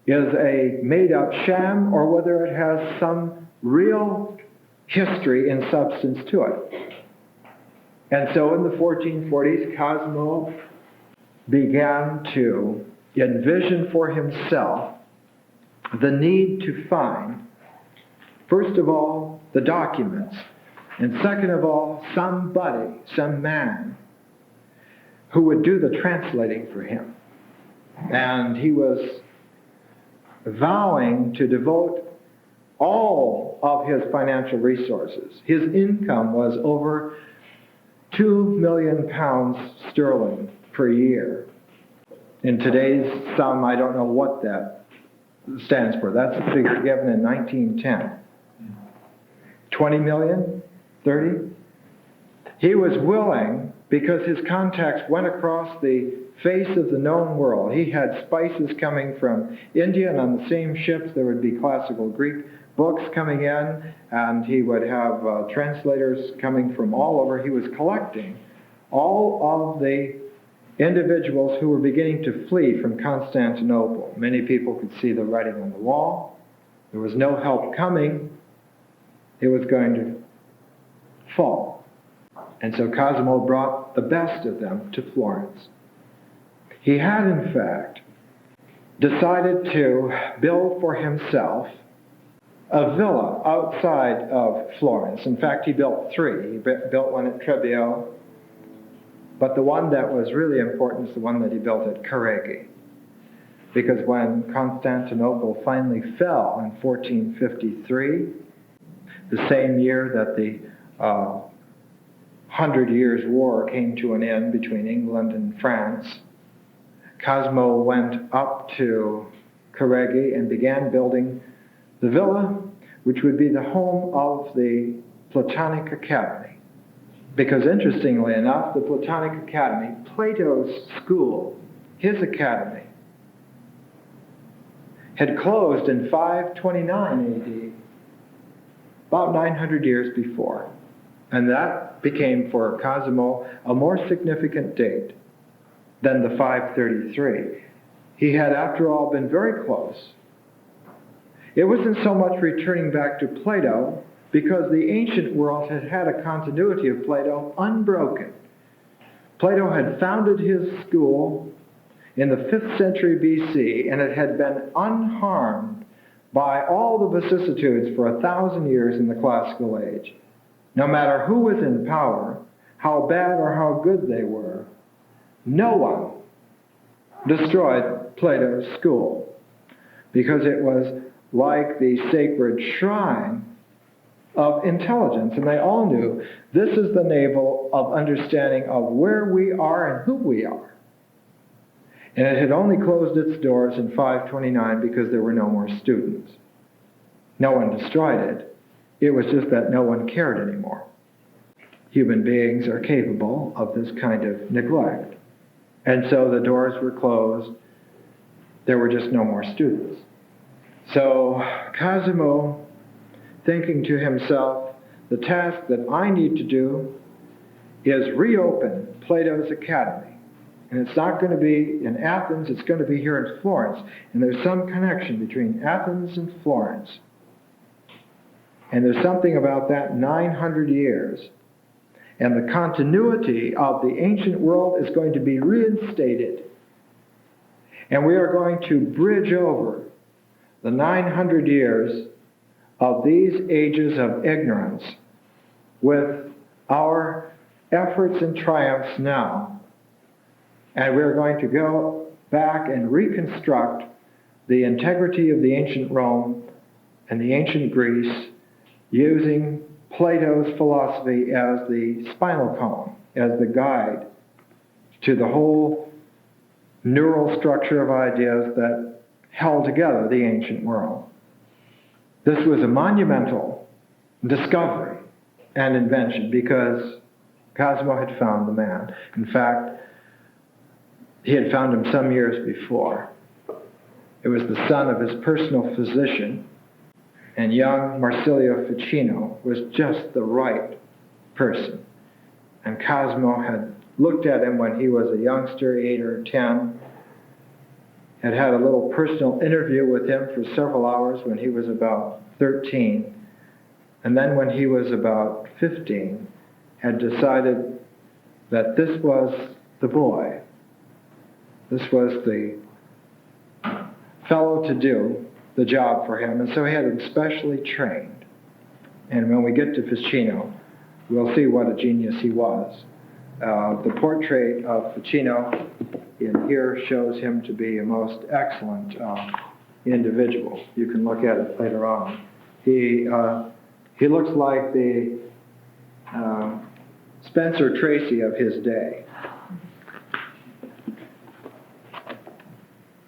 is a made-up sham or whether it has some real history and substance to it. And so in the 1440s, Cosimo began to envision for himself the need to find, first of all, the documents, and second of all, somebody, some man, who would do the translating for him. And he was vowing to devote all of his financial resources. His income was over £2 million sterling per year. In today's sum, I don't know what that stands for. That's a figure given in 1910. 20 million? 30? He was willing, because his contacts went across the face of the known world. He had spices coming from India, and on the same ships there would be classical Greek books coming in, and he would have translators coming from all over. He was collecting all of the individuals who were beginning to flee from Constantinople. Many people could see the writing on the wall. There was no help coming. It was going to fall. And so Cosimo brought the best of them to Florence. He had, in fact, decided to build for himself a villa outside of Florence. In fact, he built three. He built one at Trebbio, but the one that was really important is the one that he built at Careggi. because when Constantinople finally fell in 1453, the same year that the 100 Years' War came to an end between England and France, Cosimo went up to Careggi and began building the villa, which would be the home of the Platonic Academy. Because interestingly enough, the Platonic Academy, Plato's school, his academy, had closed in 529 AD, about 900 years before. And that became for Cosimo a more significant date than the 533. He had, after all, been very close. It wasn't so much returning back to Plato, because the ancient world had had a continuity of Plato unbroken. Plato had founded his school in the 5th century BC, and it had been unharmed by all the vicissitudes for 1,000 years in the classical age. No matter who was in power, how bad or how good they were, no one destroyed Plato's school, because it was like the sacred shrine of intelligence, and they all knew this is the navel of understanding of where we are and who we are. And it had only closed its doors in 529 because there were no more students. No one destroyed it. It was just that no one cared anymore. Human beings are capable of this kind of neglect. And so the doors were closed. There were just no more students. So Cosimo, thinking to himself, the task that I need to do is reopen Plato's Academy. And it's not going to be in Athens, it's going to be here in Florence. And there's some connection between Athens and Florence. And there's something about that 900 years. And the continuity of the ancient world is going to be reinstated. And we are going to bridge over the 900 years of these ages of ignorance with our efforts and triumphs now. And we're going to go back and reconstruct the integrity of the ancient Rome and the ancient Greece using Plato's philosophy as the spinal column, as the guide to the whole neural structure of ideas that held together the ancient world. This was a monumental discovery and invention because Cosimo had found the man. In fact, he had found him some years before. It was the son of his personal physician, and young Marsilio Ficino was just the right person. And Cosimo had looked at him when he was a youngster, 8 or 10, had had a little personal interview with him for several hours when he was about 13, and then when he was about 15, had decided that this was the boy. This was the fellow to do the job for him, and so he had him specially trained. And when we get to Ficino, we'll see what a genius he was. The portrait of Ficino in here shows him to be a most excellent individual. You can look at it later on. He looks like the Spencer Tracy of his day.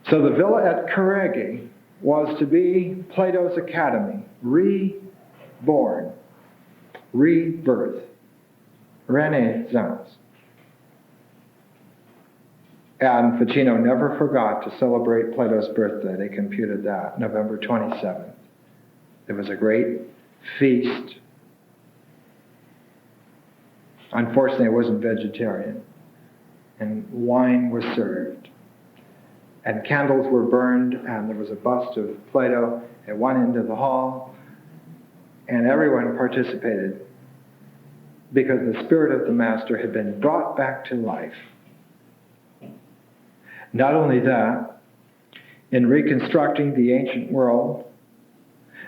So the villa at Careggi was to be Plato's Academy, reborn, rebirth, Renaissance. And Ficino never forgot to celebrate Plato's birthday. They computed that, November 27th. It was a great feast. Unfortunately, it wasn't vegetarian. And wine was served. And candles were burned, and there was a bust of Plato at one end of the hall. And everyone participated because the spirit of the master had been brought back to life. Not only that, in reconstructing the ancient world,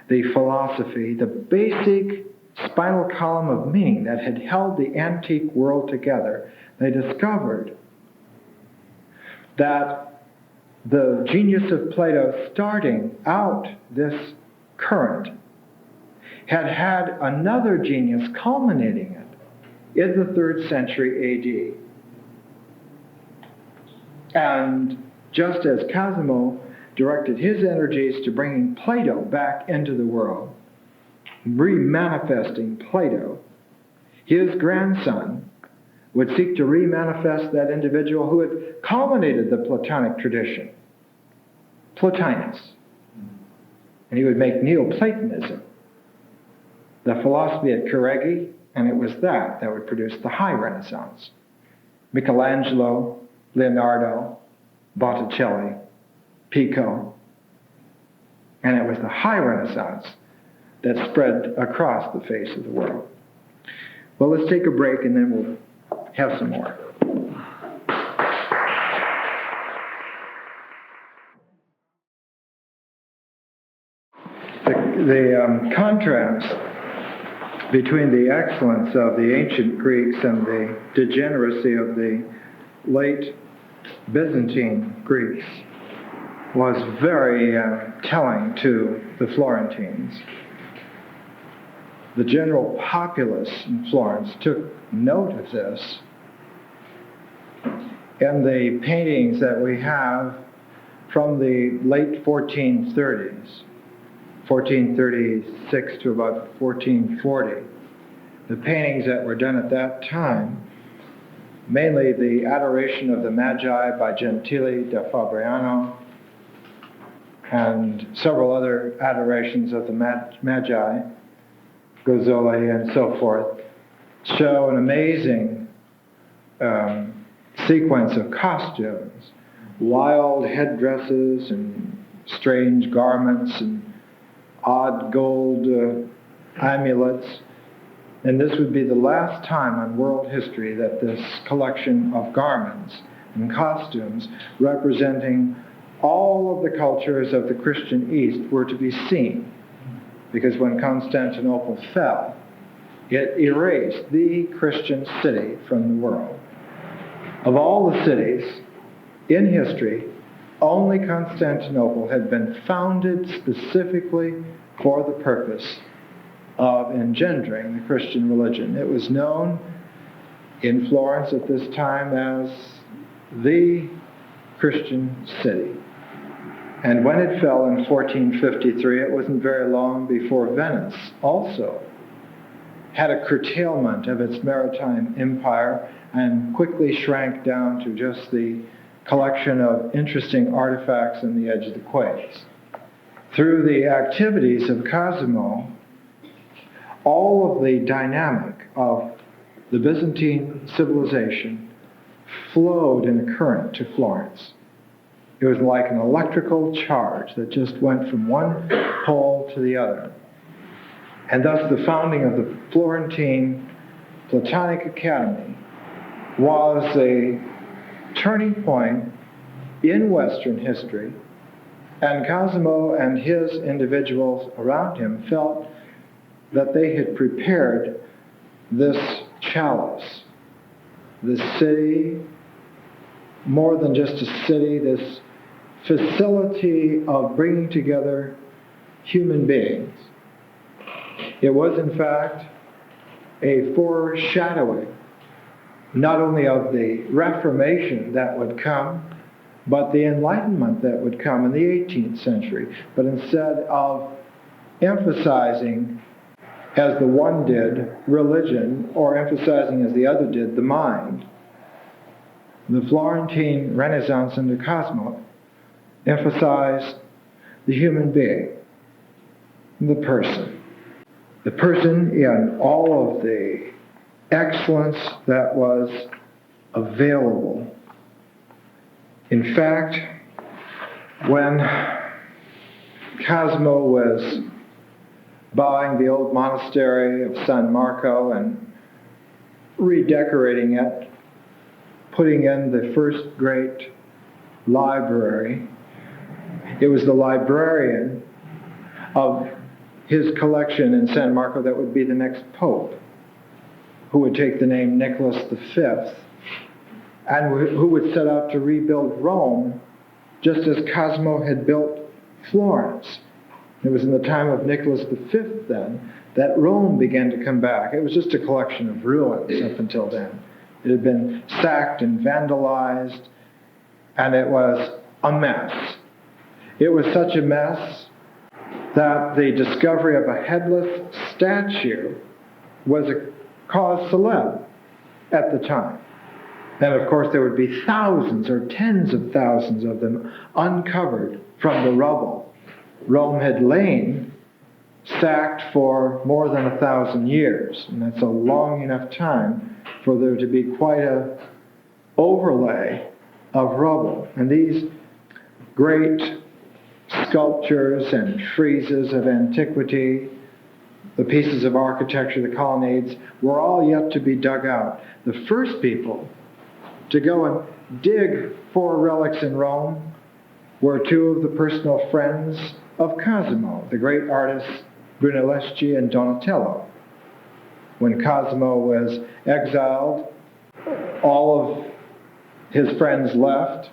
the philosophy, the basic spinal column of meaning that had held the antique world together, they discovered that the genius of Plato starting out this current had had another genius culminating it in the 3rd century AD. And just as Cosimo directed his energies to bringing Plato back into the world, remanifesting Plato, his grandson would seek to remanifest that individual who had culminated the Platonic tradition, Plotinus. And he would make Neoplatonism the philosophy at Careggi, and it was that would produce the High Renaissance. Michelangelo, Leonardo, Botticelli, Pico. And it was the High Renaissance that spread across the face of the world. Well, let's take a break and then we'll have some more. The contrast between the excellence of the ancient Greeks and the degeneracy of the late Byzantine Greeks was very telling to the Florentines. The general populace in Florence took note of this. In the paintings that we have from the late 1430s, 1436 to about 1440, the paintings that were done at that time, mainly the Adoration of the Magi by Gentili da Fabriano, and several other adorations of the Magi, Gozzoli and so forth, show an amazing sequence of costumes, wild headdresses and strange garments and odd gold amulets. And this would be the last time in world history that this collection of garments and costumes representing all of the cultures of the Christian East were to be seen. Because when Constantinople fell, it erased the Christian city from the world. Of all the cities in history, only Constantinople had been founded specifically for the purpose of engendering the Christian religion. It was known in Florence at this time as the Christian city. And when it fell in 1453, it wasn't very long before Venice also had a curtailment of its maritime empire and quickly shrank down to just the collection of interesting artifacts on the edge of the quays. Through the activities of Cosimo, all of the dynamic of the Byzantine civilization flowed in a current to Florence. It was like an electrical charge that just went from one pole to the other. And thus the founding of the Florentine Platonic Academy was a turning point in Western history, and Cosimo and his individuals around him felt that they had prepared this chalice, this city, more than just a city, this facility of bringing together human beings. It was, in fact, a foreshadowing not only of the Reformation that would come, but the Enlightenment that would come in the 18th century. But instead of emphasizing, as the one did, religion, or emphasizing as the other did, the mind, the Florentine Renaissance under Cosimo emphasized the human being, the person. The person in all of the excellence that was available. In fact, when Cosimo was buying the old monastery of San Marco and redecorating it, putting in the first great library, it was the librarian of his collection in San Marco that would be the next pope, who would take the name Nicholas V, and who would set out to rebuild Rome just as Cosimo had built Florence. It was in the time of Nicholas V then that Rome began to come back. It was just a collection of ruins up until then. It had been sacked and vandalized, and it was a mess. It was such a mess that the discovery of a headless statue was a cause célèbre at the time. And of course there would be thousands or tens of thousands of them uncovered from the rubble. Rome had lain sacked for more than 1,000 years, and that's a long enough time for there to be quite a overlay of rubble. And these great sculptures and friezes of antiquity, the pieces of architecture, the colonnades, were all yet to be dug out. The first people to go and dig for relics in Rome were two of the personal friends of Cosimo, the great artists Brunelleschi and Donatello. When Cosimo was exiled, all of his friends left.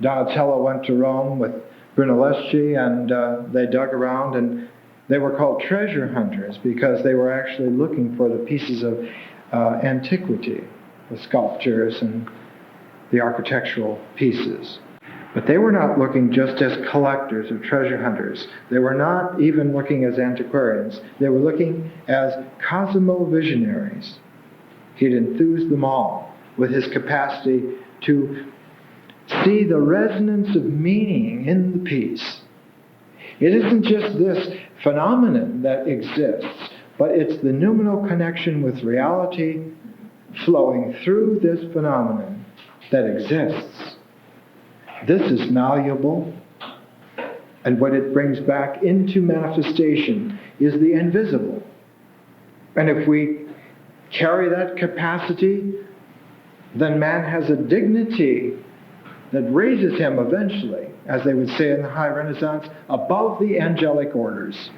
Donatello went to Rome with Brunelleschi, and they dug around, and they were called treasure hunters because they were actually looking for the pieces of antiquity, the sculptures and the architectural pieces. But they were not looking just as collectors or treasure hunters. They were not even looking as antiquarians. They were looking as Cosimo visionaries. He'd enthused them all with his capacity to see the resonance of meaning in the piece. It isn't just this phenomenon that exists, but it's the noumenal connection with reality flowing through this phenomenon that exists. This is malleable, and what it brings back into manifestation is the invisible. And if we carry that capacity, then man has a dignity that raises him eventually, as they would say in the High Renaissance, above the angelic orders.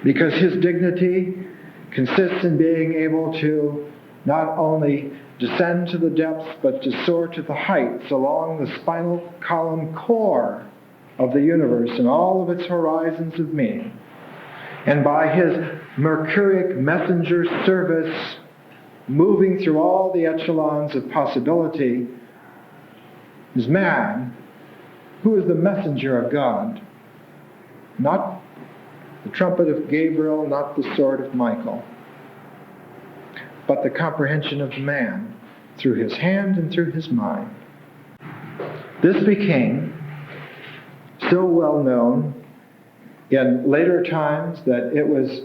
Because his dignity consists in being able to not only descend to the depths, but to soar to the heights along the spinal column core of the universe and all of its horizons of meaning. And by his mercuric messenger service, moving through all the echelons of possibility, is man, who is the messenger of God. Not the trumpet of Gabriel, not the sword of Michael, but the comprehension of man through his hand and through his mind. This became so well known in later times that it was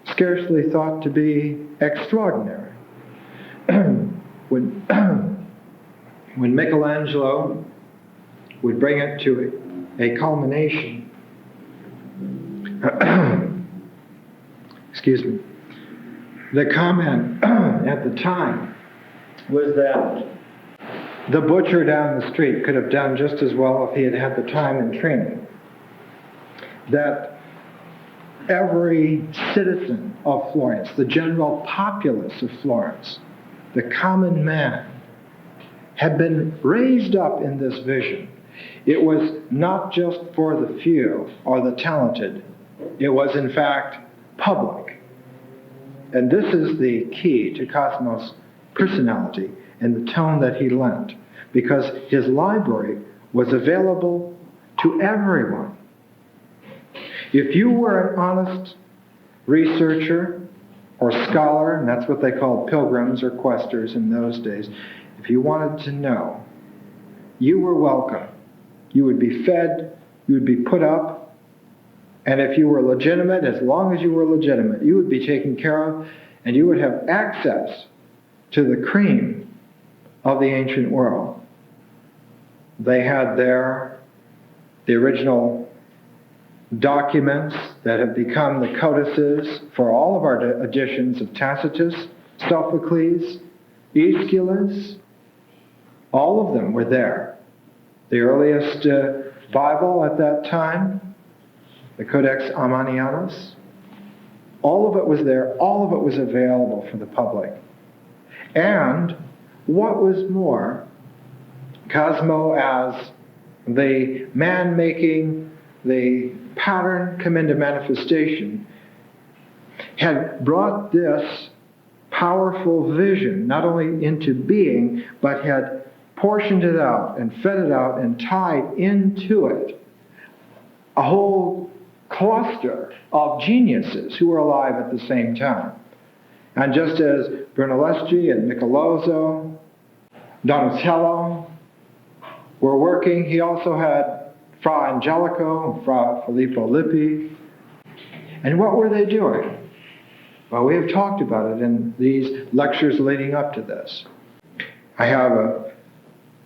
scarcely thought to be extraordinary. When Michelangelo would bring it to a culmination, excuse me, the comment at the time was that the butcher down the street could have done just as well if he had had the time and training. That every citizen of Florence, the general populace of Florence, the common man, had been raised up in this vision. It was not just for the few or the talented. It was, in fact, public. And this is the key to Cosimo's personality and the tone that he lent, because his library was available to everyone. If you were an honest researcher or scholar, and that's what they called pilgrims or questers in those days, if you wanted to know, you were welcome. You would be fed, you would be put up, and if you were legitimate, as long as you were legitimate, you would be taken care of, and you would have access to the cream of the ancient world. They had there the original documents that have become the codices for all of our editions of Tacitus, Sophocles, Aeschylus. All of them were there. The earliest Bible at that time, the Codex Armanianus, all of it was there, all of it was available for the public. And what was more, Cosimo, as the man making the pattern come into manifestation, had brought this powerful vision not only into being, but had portioned it out and fed it out and tied into it a whole cluster of geniuses who were alive at the same time. And just as Brunelleschi and Michelozzo, Donatello were working, he also had Fra Angelico and Fra Filippo Lippi. And what were they doing? Well, we have talked about it in these lectures leading up to this. I have a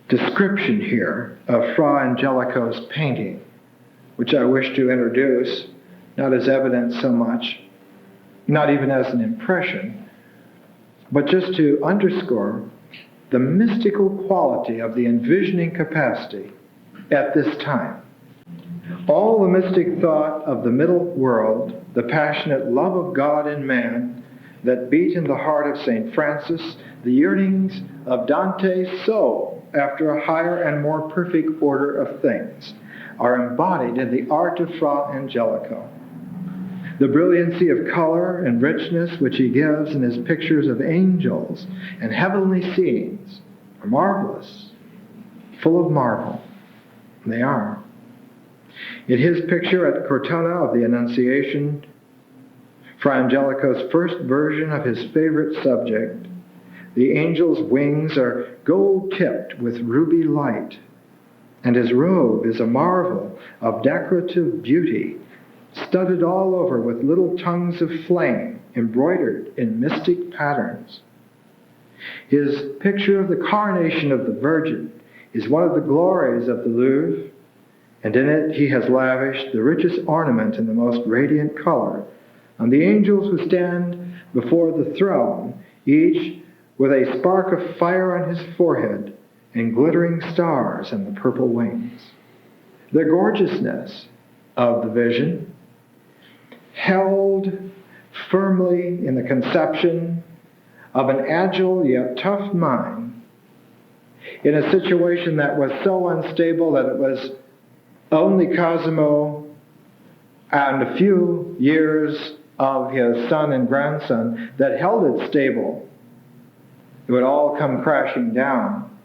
description here of Fra Angelico's painting, which I wish to introduce, not as evidence so much, not even as an impression, but just to underscore the mystical quality of the envisioning capacity at this time. All the mystic thought of the middle world, the passionate love of God in man that beat in the heart of St. Francis, the yearnings of Dante's soul after a higher and more perfect order of things, are embodied in the art of Fra Angelico. The brilliancy of color and richness which he gives in his pictures of angels and heavenly scenes are marvelous, full of marvel. They are. In his picture at Cortona of the Annunciation, Fra Angelico's first version of his favorite subject, the angel's wings are gold-tipped with ruby light, and his robe is a marvel of decorative beauty, studded all over with little tongues of flame embroidered in mystic patterns. His picture of the coronation of the Virgin is one of the glories of the Louvre, and in it he has lavished the richest ornament in the most radiant color on the angels who stand before the throne, each with a spark of fire on his forehead and glittering stars on the purple wings. The gorgeousness of the vision, held firmly in the conception of an agile yet tough mind, in a situation that was so unstable that it was only Cosimo and a few years of his son and grandson that held it stable. It would all come crashing down.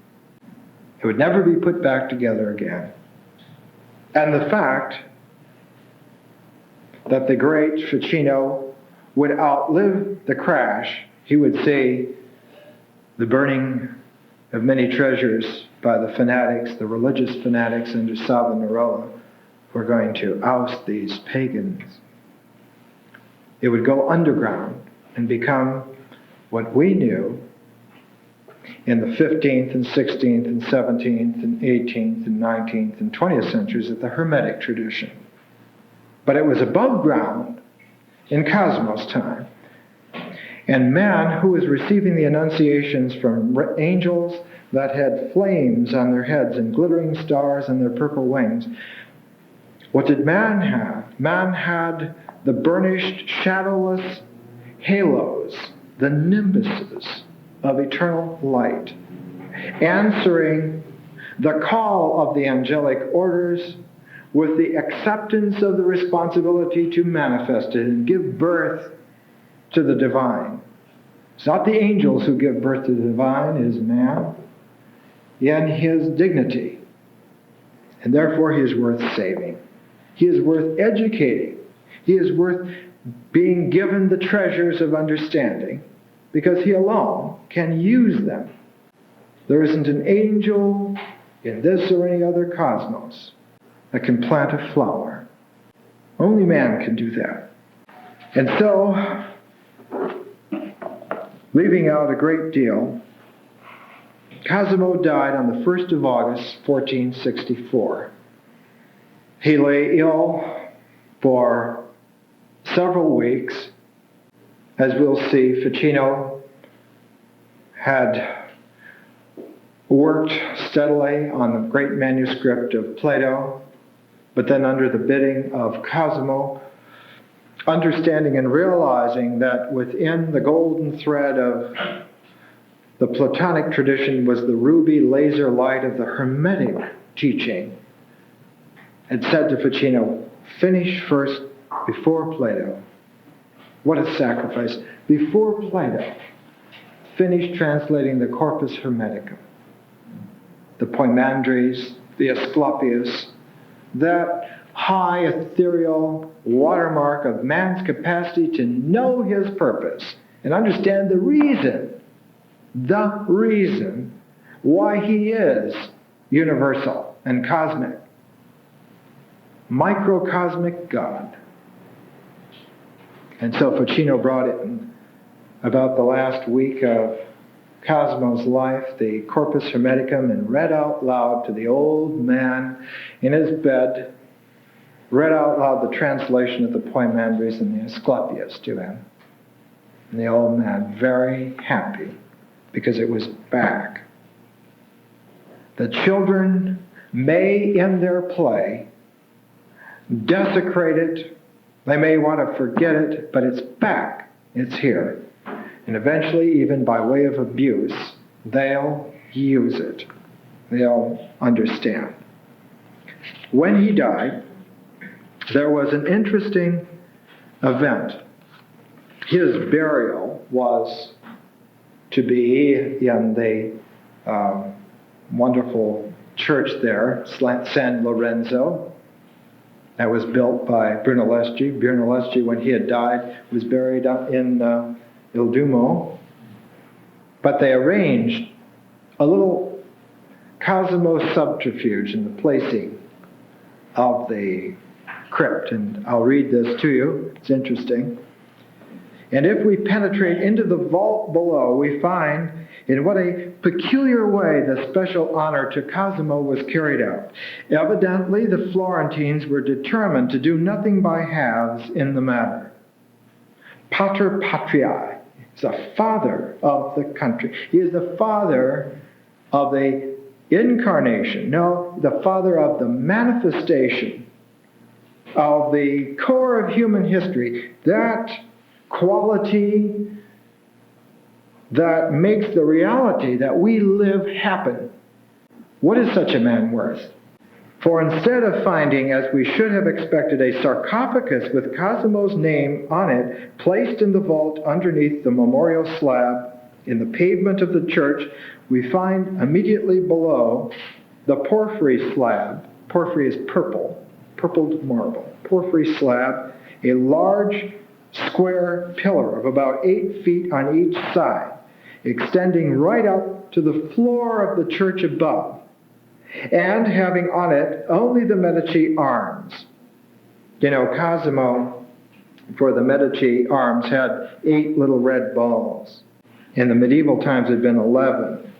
It would never be put back together again. And the fact that the great Ficino would outlive the crash, he would see the burning of many treasures by the fanatics, the religious fanatics under Savonarola, who were going to oust these pagans. It would go underground and become what we knew in the 15th and 16th and 17th and 18th and 19th and 20th centuries of the Hermetic tradition. But it was above ground in Cosimo's time. And man, who was receiving the annunciations from angels that had flames on their heads and glittering stars on their purple wings, what did man have? Man had the burnished, shadowless halos, the nimbuses of eternal light, answering the call of the angelic orders with the acceptance of the responsibility to manifest it and give birth to the divine. It's not the angels who give birth to the divine, it is man in his dignity. And therefore he is worth saving. He is worth educating. He is worth being given the treasures of understanding, because he alone can use them. There isn't an angel in this or any other cosmos that can plant a flower. Only man can do that. And so, leaving out a great deal, Cosimo died on the 1st of August, 1464. He lay ill for several weeks. As we'll see, Ficino had worked steadily on the great manuscript of Plato, but then under the bidding of Cosimo, understanding and realizing that within the golden thread of the Platonic tradition was the ruby laser light of the Hermetic teaching had said to Ficino, finish first before Plato. What a sacrifice. Before Plato, finish translating the Corpus Hermeticum, the Poimandres, the Asclepius, that high ethereal watermark of man's capacity to know his purpose and understand the reason why he is universal and cosmic, microcosmic God. And so Ficino brought in about the last week of Cosimo's life, the Corpus Hermeticum, and read out loud to the old man in his bed, read out loud the translation of the Poimandres and the Asclepius to him. And the old man, very happy, because it was back. The children may, in their play, desecrate it. They may want to forget it, but it's back. It's here. And eventually, even by way of abuse, they'll use it. They'll understand. When he died, there was an interesting event. His burial was to be in the wonderful church there, San Lorenzo, that was built by Brunelleschi. Brunelleschi, when he had died, was buried in Il Duomo. But they arranged a little Cosimo subterfuge in the placing of the crypt. And I'll read this to you. It's interesting. And if we penetrate into the vault below, we find in what a peculiar way the special honor to Cosimo was carried out. Evidently, the Florentines were determined to do nothing by halves in the matter. Pater Patriae is the father of the country. He is the father of the incarnation. No, the father of the manifestation of the core of human history. That quality that makes the reality that we live happen. What is such a man worth? For instead of finding, as we should have expected, a sarcophagus with Cosimo's name on it placed in the vault underneath the memorial slab in the pavement of the church, we find immediately below the porphyry slab. Porphyry is purpled marble. Porphyry slab, a large square pillar of about 8 feet on each side, extending right up to the floor of the church above, and having on it only the Medici arms. You know, Cosimo, for the Medici arms, had 8 little red balls. In the medieval times, it had been 11.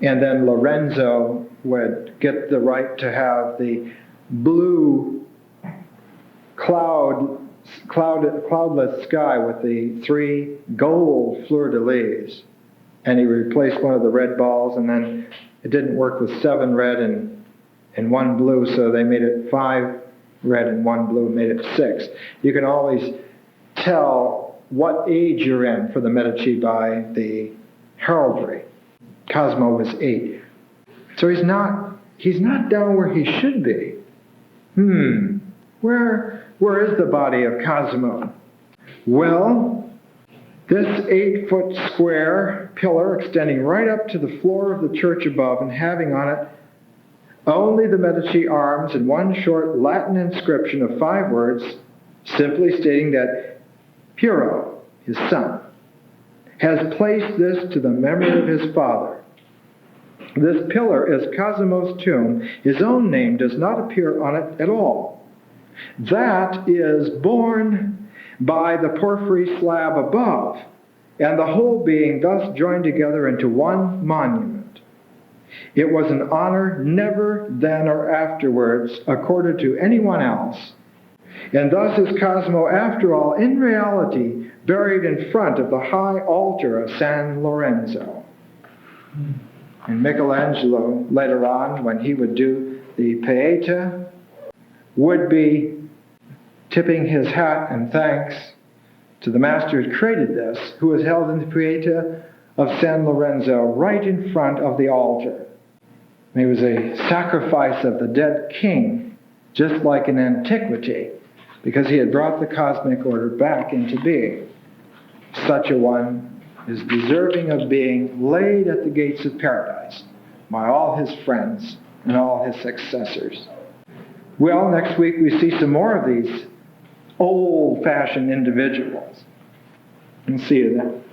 And then Lorenzo would get the right to have the blue cloudless sky with the 3 gold fleur-de-lis. And he replaced one of the red balls, and then it didn't work with 7 red and 1 blue, so they made it 5 red and 1 blue, made it 6. You can always tell what age you're in for the Medici by the heraldry. Cosimo was 8. So he's not down where he should be. Where is the body of Cosimo? Well, this 8-foot square pillar extending right up to the floor of the church above and having on it only the Medici arms and 1 short Latin inscription of 5 words, simply stating that Piero, his son, has placed this to the memory of his father. This pillar is Cosimo's tomb. His own name does not appear on it at all. That is borne by the porphyry slab above, and the whole being thus joined together into one monument. It was an honor never then or afterwards accorded to anyone else, and thus is Cosimo, after all, in reality, buried in front of the high altar of San Lorenzo. And Michelangelo, later on, when he would do the Pietà, would be tipping his hat and thanks to the master who created this, who was held in the Pietà of San Lorenzo right in front of the altar. And it was a sacrifice of the dead king just like in antiquity, because he had brought the cosmic order back into being. Such a one is deserving of being laid at the gates of paradise by all his friends and all his successors. Well, next week we see some more of these old-fashioned individuals. And see you then.